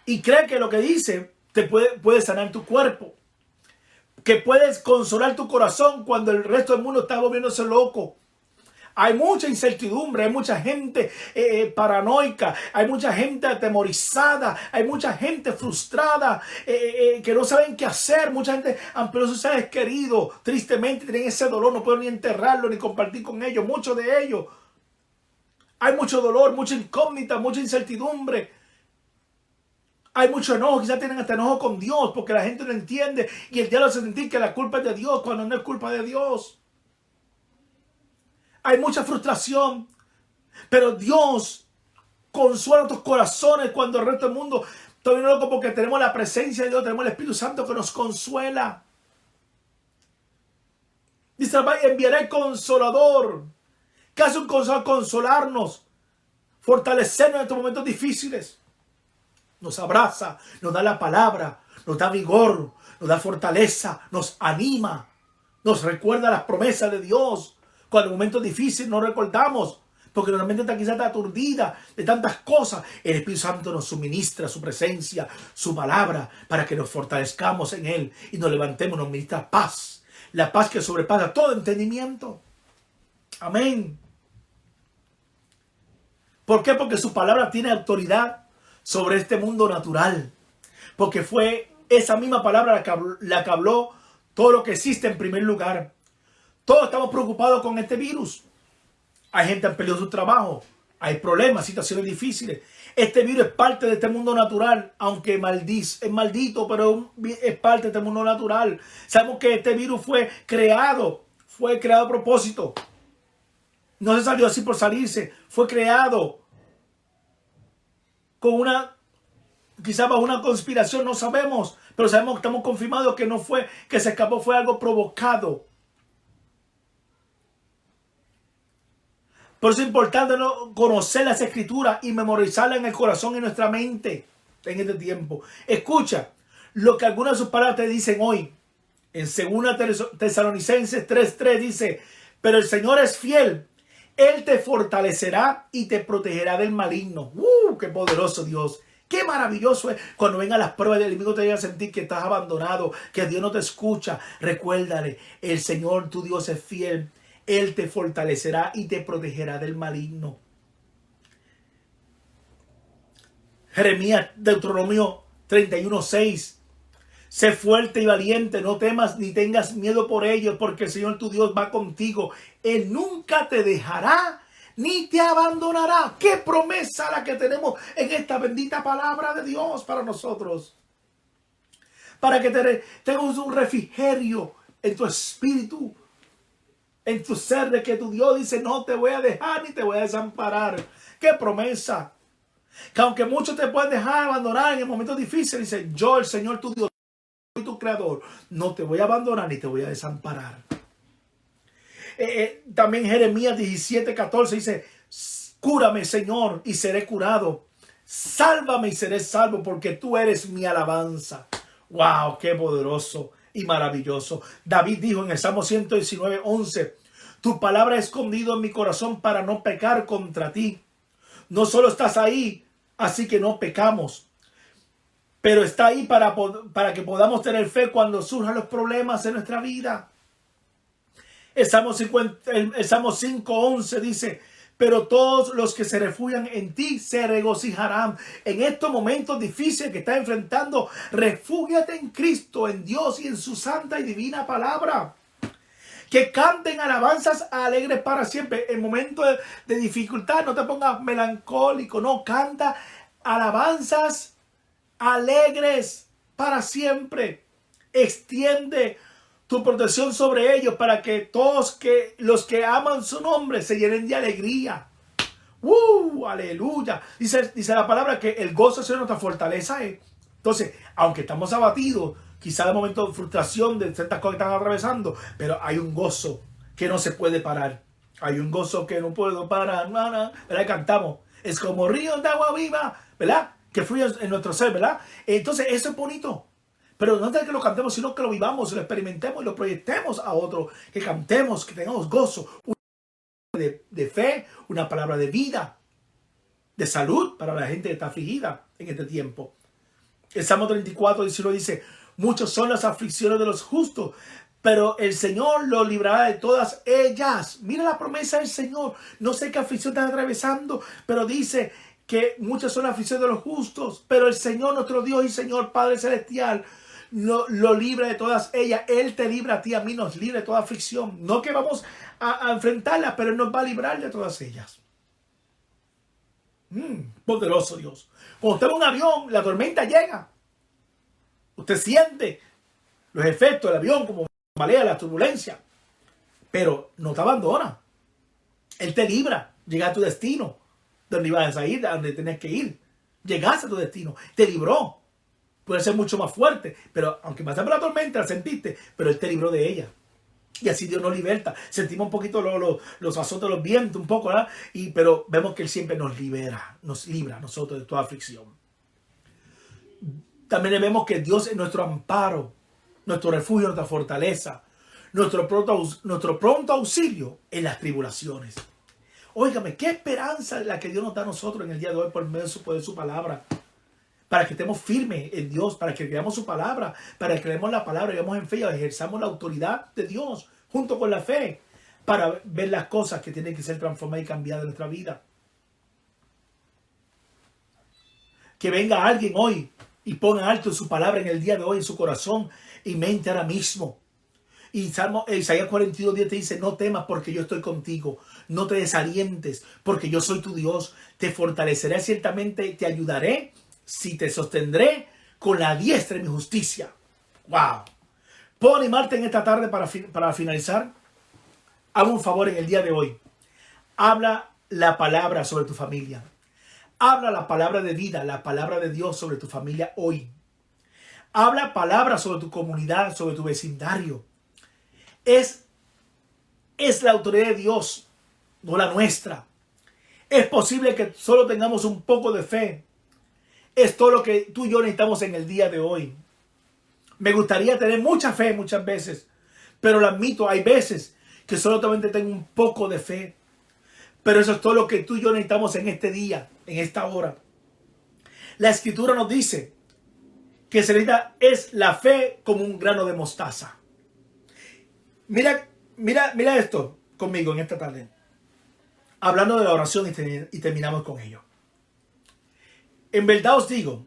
Y cree que lo que dice te puede sanar tu cuerpo. Que puedes consolar tu corazón cuando el resto del mundo está volviéndose loco. Hay mucha incertidumbre, hay mucha gente paranoica, hay mucha gente atemorizada, hay mucha gente frustrada que no saben qué hacer. Mucha gente han perdido sus seres queridos, tristemente tienen ese dolor, no pueden ni enterrarlo ni compartir con ellos, muchos de ellos. Hay mucho dolor, mucha incógnita, mucha incertidumbre. Hay mucho enojo, quizás tienen hasta enojo con Dios porque la gente no entiende y el diablo hace sentir que la culpa es de Dios cuando no es culpa de Dios. Hay mucha frustración, pero Dios consuela tus corazones cuando el resto del mundo está bien loco porque tenemos la presencia de Dios, tenemos el Espíritu Santo que nos consuela. Dice, enviaré el Consolador, que hace un consolador, consolarnos, fortalecernos en estos momentos difíciles. Nos abraza, nos da la palabra, nos da vigor, nos da fortaleza, nos anima, nos recuerda las promesas de Dios. Cuando en momentos difíciles no recordamos, porque normalmente está quizás aturdida de tantas cosas. El Espíritu Santo nos suministra su presencia, su palabra, para que nos fortalezcamos en Él y nos levantemos, nos ministra paz. La paz que sobrepasa todo entendimiento. Amén. ¿Por qué? Porque su palabra tiene autoridad sobre este mundo natural. Porque fue esa misma palabra la que habló todo lo que existe en primer lugar. Todos estamos preocupados con este virus. Hay gente que ha perdido su trabajo. Hay problemas, situaciones difíciles. Este virus es parte de este mundo natural. Aunque es maldito, pero es parte de este mundo natural. Sabemos que este virus fue creado a propósito. No se salió así por salirse. Fue creado con quizás bajo una conspiración, no sabemos, pero sabemos que estamos confirmados que no fue, que se escapó, fue algo provocado. Por eso es importante conocer las escrituras y memorizarlas en el corazón y en nuestra mente en este tiempo. Escucha lo que algunas de sus palabras te dicen hoy. En 2 Tesalonicenses 3:3 dice, pero el Señor es fiel. Él te fortalecerá y te protegerá del maligno. ¡Qué poderoso Dios! ¡Qué maravilloso es! Cuando vengan las pruebas del enemigo te llegan a sentir que estás abandonado, que Dios no te escucha. Recuérdale, el Señor tu Dios es fiel. Él te fortalecerá y te protegerá del maligno. Jeremías, Deuteronomio 31:6. Sé fuerte y valiente, no temas ni tengas miedo por ellos, porque el Señor tu Dios va contigo. Él nunca te dejará ni te abandonará. ¡Qué promesa la que tenemos en esta bendita palabra de Dios para nosotros! Para que tengas un refrigerio en tu espíritu, en tu ser, de que tu Dios dice, no te voy a dejar ni te voy a desamparar. ¡Qué promesa! Que aunque muchos te pueden dejar abandonar en el momento difícil, dice, yo, el Señor tu Dios, tu creador, no te voy a abandonar ni te voy a desamparar. También Jeremías 17:14 dice, cúrame, Señor, y seré curado. Sálvame y seré salvo, porque tú eres mi alabanza. Wow, qué poderoso y maravilloso. David dijo en el Salmo 119:11, tu palabra he escondido en mi corazón para no pecar contra ti. No solo estás ahí, así que no pecamos, pero está ahí para que podamos tener fe cuando surjan los problemas en nuestra vida. El Salmo 5:11 dice, pero todos los que se refugian en ti se regocijarán. En estos momentos difíciles que estás enfrentando, refúgiate en Cristo, en Dios y en su santa y divina palabra. Que canten alabanzas alegres para siempre. En momentos de dificultad, no te pongas melancólico, no, canta alabanzas alegres para siempre. Extiende tu protección sobre ellos para que todos los que aman su nombre se llenen de alegría. Aleluya. Dice la palabra que el gozo es nuestra fortaleza. Entonces, aunque estamos abatidos, quizá de momentos de frustración de ciertas cosas que están atravesando, pero hay un gozo que no se puede parar. Hay un gozo que no puedo parar. ¿Verdad? Cantamos. Es como ríos de agua viva, ¿verdad? Que fluyen en nuestro ser, ¿verdad? Entonces, eso es bonito. Pero no es que lo cantemos, sino que lo vivamos, lo experimentemos y lo proyectemos a otro. Que cantemos, que tengamos gozo. Una palabra de fe, una palabra de vida, de salud para la gente que está afligida en este tiempo. El Salmo 34:19 dice, muchos son las aflicciones de los justos, pero el Señor los librará de todas ellas. Mira la promesa del Señor. No sé qué aflicción estás atravesando, pero dice que muchas son las aflicciones de los justos, pero el Señor, nuestro Dios y Señor Padre Celestial, lo libra de todas ellas. Él te libra a ti, a mí, nos libra de toda aflicción. No que vamos a enfrentarla, pero Él nos va a librar de todas ellas. Poderoso Dios. Cuando usted va en un avión, la tormenta llega. Usted siente los efectos del avión, como malea, la turbulencia. Pero no te abandona. Él te libra. Llega a tu destino. Donde ibas a ir, a donde tenías que ir. Llegaste a tu destino. Te libró. Puede ser mucho más fuerte. Pero aunque pasaste por la tormenta, la sentiste. Pero Él te libró de ella. Y así Dios nos liberta. Sentimos un poquito los azotes de los vientos, un poco, ¿verdad? Pero vemos que Él siempre nos libera. Nos libra a nosotros de toda aflicción. También vemos que Dios es nuestro amparo, nuestro refugio, nuestra fortaleza, nuestro pronto auxilio en las tribulaciones. Óigame, qué esperanza la que Dios nos da a nosotros en el día de hoy por medio de su poder, su palabra. Para que estemos firmes en Dios, para que creamos su palabra, para que creemos la palabra, vivamos en fe y ejerzamos la autoridad de Dios junto con la fe, para ver las cosas que tienen que ser transformadas y cambiadas en nuestra vida. Que venga alguien hoy y ponga alto su palabra en el día de hoy en su corazón y mente ahora mismo. Y Isaías 42:10 te dice, no temas porque yo estoy contigo, no te desalientes porque yo soy tu Dios, te fortaleceré ciertamente, te ayudaré, si te sostendré con la diestra de mi justicia. ¡Wow! ¿Puedo animarte en esta tarde para finalizar? Hago un favor en el día de hoy. Habla la palabra sobre tu familia. Habla la palabra de vida, la palabra de Dios sobre tu familia hoy. Habla palabras sobre tu comunidad, sobre tu vecindario. Es la autoridad de Dios, no la nuestra. Es posible que solo tengamos un poco de fe. Es todo lo que tú y yo necesitamos en el día de hoy. Me gustaría tener mucha fe muchas veces, pero lo admito, hay veces que solamente tengo un poco de fe. Pero eso es todo lo que tú y yo necesitamos en este día, en esta hora. La Escritura nos dice que se necesita es la fe como un grano de mostaza. Mira esto conmigo en esta tarde. Hablando de la oración y terminamos con ello. En verdad os digo,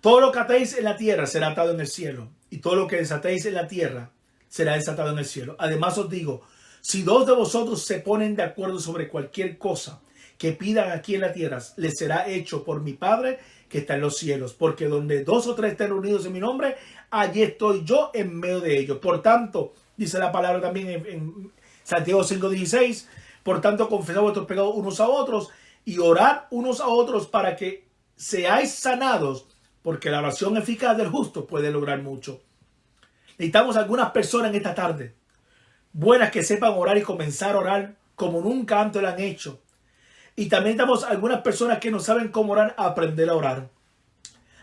todo lo que atéis en la tierra será atado en el cielo, y todo lo que desatéis en la tierra será desatado en el cielo. Además os digo, si dos de vosotros se ponen de acuerdo sobre cualquier cosa que pidan aquí en la tierra, les será hecho por mi Padre que está en los cielos. Porque donde dos o tres estén reunidos en mi nombre, allí estoy yo en medio de ellos. Por tanto, dice la palabra también en Santiago 5:16, por tanto confesad vuestros pecados unos a otros y orad unos a otros para que seáis sanados, porque la oración eficaz del justo puede lograr mucho. Necesitamos algunas personas en esta tarde buenas que sepan orar y comenzar a orar como nunca antes lo han hecho. Y también necesitamos algunas personas que no saben cómo orar, aprender a orar.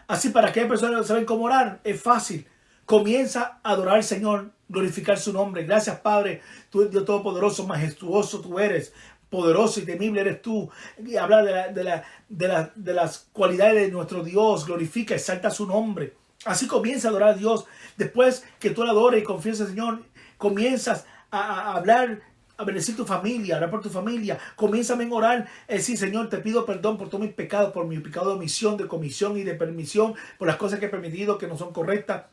Así, para aquellas personas que no saben cómo orar, es fácil. Comienza a adorar al Señor, glorificar su nombre. Gracias, Padre, tú, Dios Todopoderoso, majestuoso tú eres. Poderoso y temible eres tú. Y habla de las cualidades de nuestro Dios. Glorifica, exalta su nombre. Así comienza a adorar a Dios. Después que tú le adores y confíes al Señor, comienzas a hablar, a bendecir tu familia, a orar por tu familia. Comienza a orar, decir, Señor, te pido perdón por todos mis pecados, por mi pecado de omisión, de comisión y de permisión, por las cosas que he permitido que no son correctas,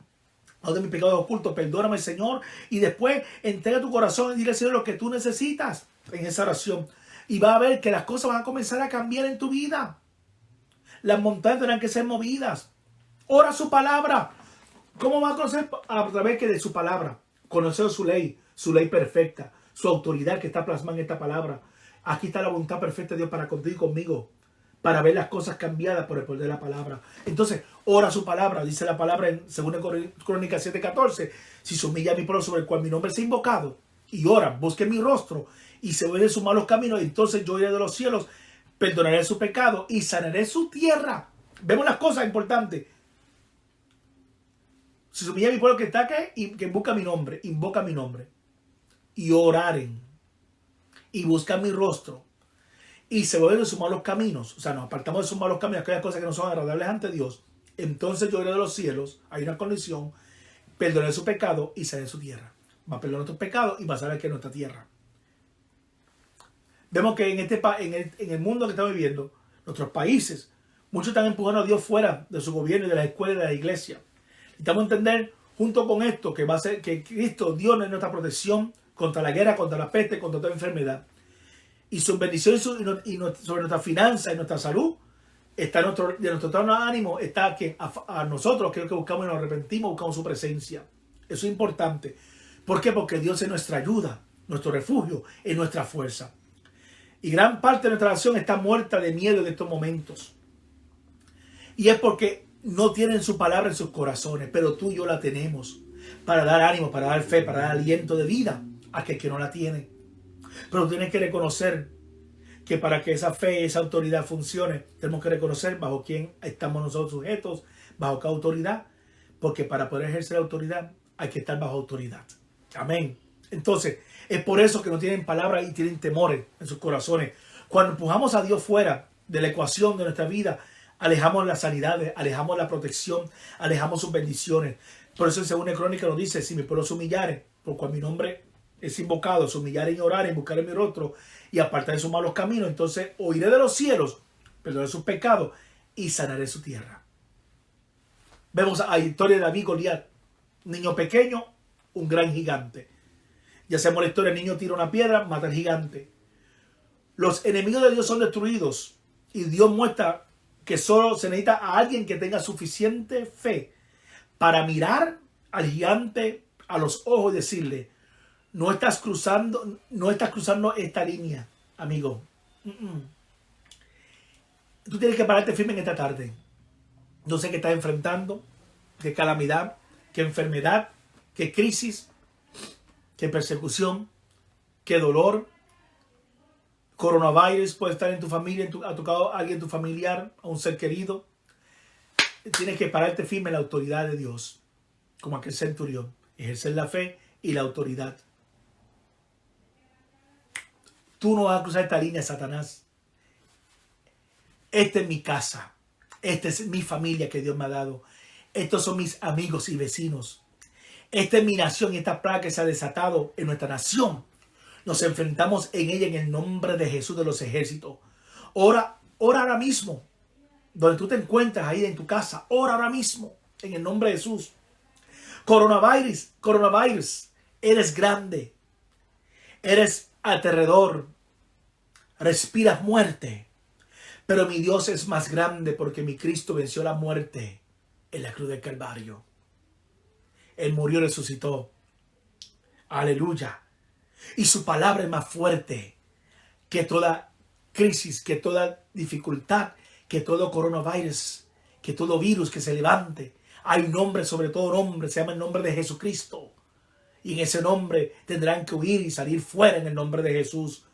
o de mis pecados ocultos. Perdóname, Señor. Y después entrega tu corazón y dile al Señor lo que tú necesitas en esa oración. Y va a ver que las cosas van a comenzar a cambiar en tu vida. Las montañas tendrán que ser movidas. Ora su palabra. ¿Cómo va a conocer? A través de su palabra. Conocer su ley perfecta, su autoridad que está plasmada en esta palabra. Aquí está la voluntad perfecta de Dios para contigo y conmigo, para ver las cosas cambiadas por el poder de la palabra. Entonces, ora su palabra. Dice la palabra en 2 Crónicas 7:14. Si se humilla mi pueblo sobre el cual mi nombre sea invocado, y ora, busque mi rostro, y se vuelven sus malos caminos, entonces yo iré de los cielos, perdonaré su pecado y sanaré su tierra. Vemos las cosas importantes. Si se humilla mi pueblo que está aquí y que invoca mi nombre, y oraren, y buscan mi rostro, y se vuelven de sus malos caminos, o sea, nos apartamos de sus malos caminos, aquellas cosas que no son agradables ante Dios, entonces yo iré de los cielos. Hay una condición: perdonaré su pecado y sanaré su tierra. Va a perdonar nuestros pecados y va a saber que es nuestra tierra. Vemos que en el mundo que estamos viviendo, nuestros países, muchos están empujando a Dios fuera de su gobierno y de las escuelas y de la iglesia. Necesitamos entender junto con esto que va a ser que Cristo, Dios, es nuestra protección contra la guerra, contra la peste, contra toda enfermedad. Y su bendición sobre nuestra finanza y nuestra salud está de nuestro tono de ánimo, está que a nosotros, que es lo que buscamos y nos arrepentimos, buscamos su presencia. Eso es importante. ¿Por qué? Porque Dios es nuestra ayuda, nuestro refugio, es nuestra fuerza. Y gran parte de nuestra nación está muerta de miedo en estos momentos. Y es porque no tienen su palabra en sus corazones, pero tú y yo la tenemos para dar ánimo, para dar fe, para dar aliento de vida a aquel que no la tiene. Pero tienes que reconocer que para que esa fe, esa autoridad funcione, tenemos que reconocer bajo quién estamos nosotros sujetos, bajo qué autoridad, porque para poder ejercer la autoridad hay que estar bajo autoridad. Amén. Entonces, es por eso que no tienen palabra y tienen temores en sus corazones. Cuando empujamos a Dios fuera de la ecuación de nuestra vida, alejamos las sanidades, alejamos la protección, alejamos sus bendiciones. Por eso en 2 Crónicas nos dice: si mi pueblo se humillare, por cual mi nombre es invocado, se humillare y orare, y buscaré mi rostro y apartaré sus malos caminos, entonces oiré de los cielos, perdonaré sus pecados y sanaré su tierra. Vemos a la historia de David y Goliat. Niño pequeño, un gran gigante. Ya sabemos la historia: el niño tira una piedra, mata al gigante. Los enemigos de Dios son destruidos y Dios muestra que solo se necesita a alguien que tenga suficiente fe para mirar al gigante a los ojos y decirle: no estás cruzando esta línea, amigo. Tú tienes que pararte firme en esta tarde. No sé qué estás enfrentando, qué calamidad, qué enfermedad, qué crisis, qué persecución, qué dolor. Coronavirus puede estar en tu familia, ha tocado a alguien, tu familiar, a un ser querido. Tienes que pararte firme en la autoridad de Dios, como aquel centurión, ejercer la fe y la autoridad. Tú no vas a cruzar esta línea, Satanás. Esta es mi casa. Esta es mi familia que Dios me ha dado. Estos son mis amigos y vecinos. Esta es mi nación y esta plaga que se ha desatado en nuestra nación. Nos enfrentamos en ella en el nombre de Jesús de los ejércitos. Ora ahora mismo. Donde tú te encuentras ahí en tu casa. Ora ahora mismo en el nombre de Jesús. Coronavirus. Eres grande. Eres aterrador. Respiras muerte. Pero mi Dios es más grande porque mi Cristo venció la muerte en la cruz del Calvario. Él murió y resucitó. Aleluya. Y su palabra es más fuerte que toda crisis, que toda dificultad, que todo coronavirus, que todo virus que se levante. Hay un nombre sobre todo nombre, se llama el nombre de Jesucristo. Y en ese nombre tendrán que huir y salir fuera en el nombre de Jesús.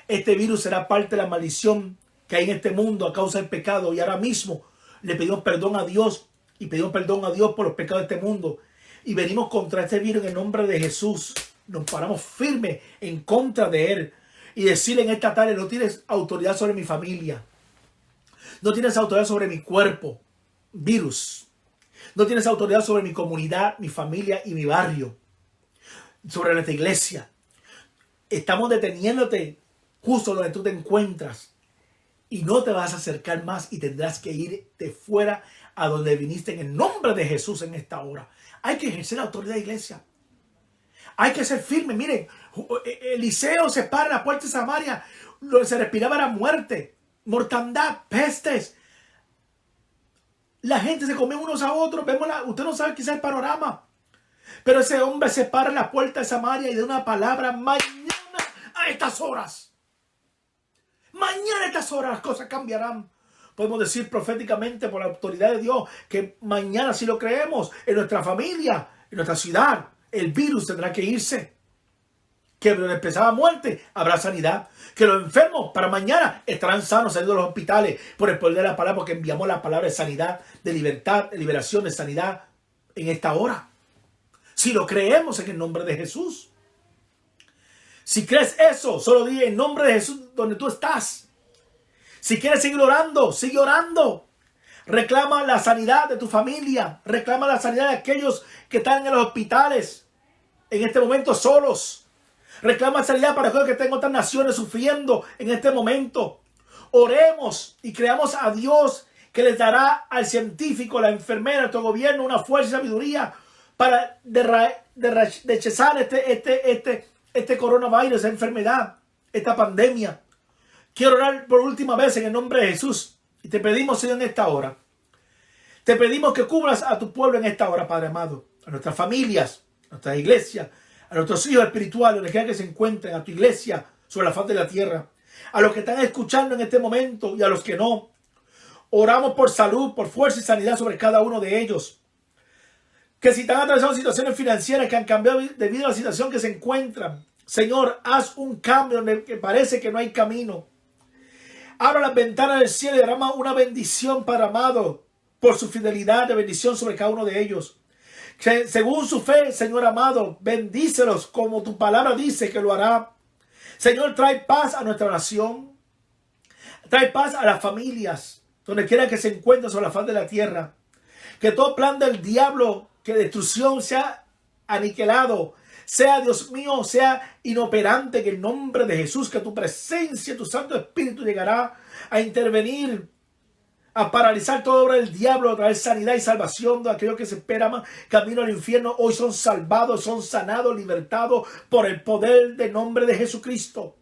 Este virus será parte de la maldición que hay en este mundo a causa del pecado. Y ahora mismo Le pedimos perdón a Dios y pedimos perdón a Dios por los pecados de este mundo. Y venimos contra este virus en el nombre de Jesús. Nos paramos firmes en contra de él. Y decirle en esta tarde, no tienes autoridad sobre mi familia. No tienes autoridad sobre mi cuerpo, virus. No tienes autoridad sobre mi comunidad, mi familia y mi barrio. Sobre nuestra iglesia. Estamos deteniéndote justo donde tú te encuentras. Y no te vas a acercar más y tendrás que irte fuera a donde viniste en el nombre de Jesús en esta hora. Hay que ejercer la autoridad de iglesia. Hay que ser firme. Miren, Eliseo se para en la puerta de Samaria. Lo que se respiraba era muerte, mortandad, pestes. La gente se comía unos a otros. Usted no sabe quizás el panorama. Pero ese hombre se para en la puerta de Samaria y da una palabra: mañana a estas horas. Mañana a estas horas las cosas cambiarán. Podemos decir proféticamente por la autoridad de Dios que mañana, si lo creemos, en nuestra familia, en nuestra ciudad, el virus tendrá que irse. Que donde empezaba muerte habrá sanidad. Que los enfermos para mañana estarán sanos saliendo de los hospitales por el poder de la palabra, porque enviamos la palabra de sanidad, de libertad, de liberación, de sanidad en esta hora. Si lo creemos en el nombre de Jesús. Si crees eso, solo di en nombre de Jesús donde tú estás. Si quieres seguir orando, sigue orando. Reclama la sanidad de tu familia. Reclama la sanidad de aquellos que están en los hospitales en este momento solos. Reclama sanidad para aquellos que están en otras naciones sufriendo en este momento. Oremos y creamos a Dios que les dará al científico, la enfermera, a tu gobierno una fuerza y sabiduría para rechazar este coronavirus, esta enfermedad, esta pandemia. Quiero orar por última vez en el nombre de Jesús. Y te pedimos, Señor, en esta hora. Te pedimos que cubras a tu pueblo en esta hora, Padre amado. A nuestras familias, a nuestras iglesias, a nuestros hijos espirituales, donde quiera que se encuentren, a tu iglesia sobre la faz de la tierra. A los que están escuchando en este momento y a los que no. Oramos por salud, por fuerza y sanidad sobre cada uno de ellos. Que si están atravesando situaciones financieras que han cambiado debido a la situación que se encuentran, Señor, haz un cambio donde parece que no hay camino. Abra las ventanas del cielo y derrama una bendición, Padre amado, por su fidelidad de bendición sobre cada uno de ellos. Según su fe, Señor amado, bendícelos como tu palabra dice que lo hará. Señor, trae paz a nuestra nación. Trae paz a las familias, donde quiera que se encuentren sobre la faz de la tierra. Que todo plan del diablo, que destrucción sea aniquilado, sea, Dios mío, sea inoperante, que en nombre de Jesús, que tu presencia, tu Santo Espíritu llegará a intervenir, a paralizar toda obra del diablo, a traer sanidad y salvación de aquellos que se esperan camino al infierno. Hoy son salvados, son sanados, libertados por el poder del nombre de Jesucristo.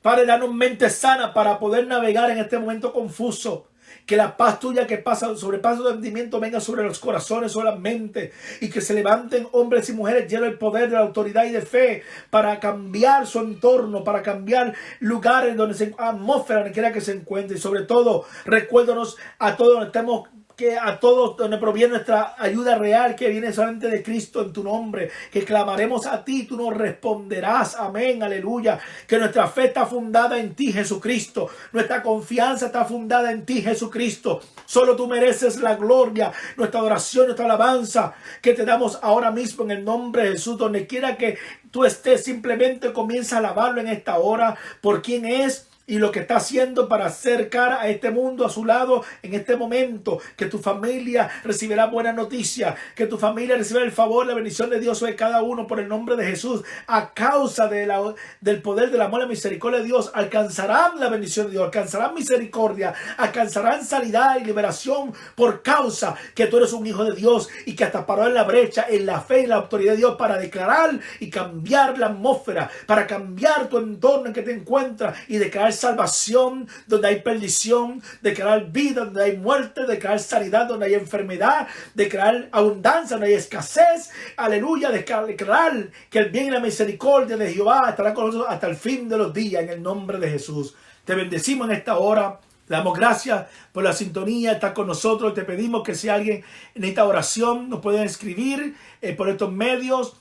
Padre, danos mente sana para poder navegar en este momento confuso. Que la paz tuya que pasa, sobrepasa el entendimiento, venga sobre los corazones, sobre las mentes, y que se levanten hombres y mujeres llenos del poder, de la autoridad y de fe para cambiar su entorno, para cambiar lugares donde se atmósfera, donde quiera que se encuentre. Y sobre todo, recuérdanos a todos donde estemos, que a todos donde proviene nuestra ayuda real, que viene solamente de Cristo en tu nombre, que clamaremos a ti, tú nos responderás, amén, aleluya, que nuestra fe está fundada en ti, Jesucristo, nuestra confianza está fundada en ti, Jesucristo, solo tú mereces la gloria, nuestra adoración, nuestra alabanza, que te damos ahora mismo en el nombre de Jesús. Donde quiera que tú estés, simplemente comienza a alabarlo en esta hora, por quién es y lo que está haciendo para acercar a este mundo a su lado en este momento. Que tu familia recibirá buenas noticias, que tu familia recibirá el favor, la bendición de Dios sobre cada uno por el nombre de Jesús. A causa del poder del amor y la misericordia de Dios, alcanzarán la bendición de Dios, alcanzarán misericordia, alcanzarán sanidad y liberación por causa que tú eres un hijo de Dios y que hasta paró en la brecha, en la fe y la autoridad de Dios para declarar y cambiar la atmósfera, para cambiar tu entorno en que te encuentras y declarar salvación donde hay perdición, declarar vida donde hay muerte, declarar sanidad donde hay enfermedad, declarar abundancia donde hay escasez, aleluya, declarar que el bien y la misericordia de Jehová estará con nosotros hasta el fin de los días en el nombre de Jesús. Te bendecimos en esta hora. Le damos gracias por la sintonía, estar con nosotros. Te pedimos que si alguien necesita oración, nos pueden escribir por estos medios.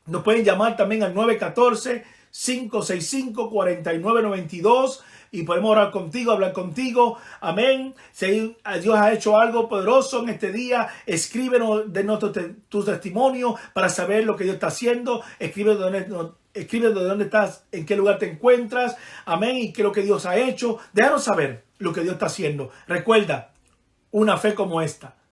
Nos pueden llamar también al 914 565-4992 y podemos orar contigo, hablar contigo. Amén. Si Dios ha hecho algo poderoso en este día, escríbenos de tu testimonio para saber lo que Dios está haciendo. Escribe de dónde estás, en qué lugar te encuentras. Amén. Y qué es lo que Dios ha hecho. Déjanos saber lo que Dios está haciendo. Recuerda, una fe como esta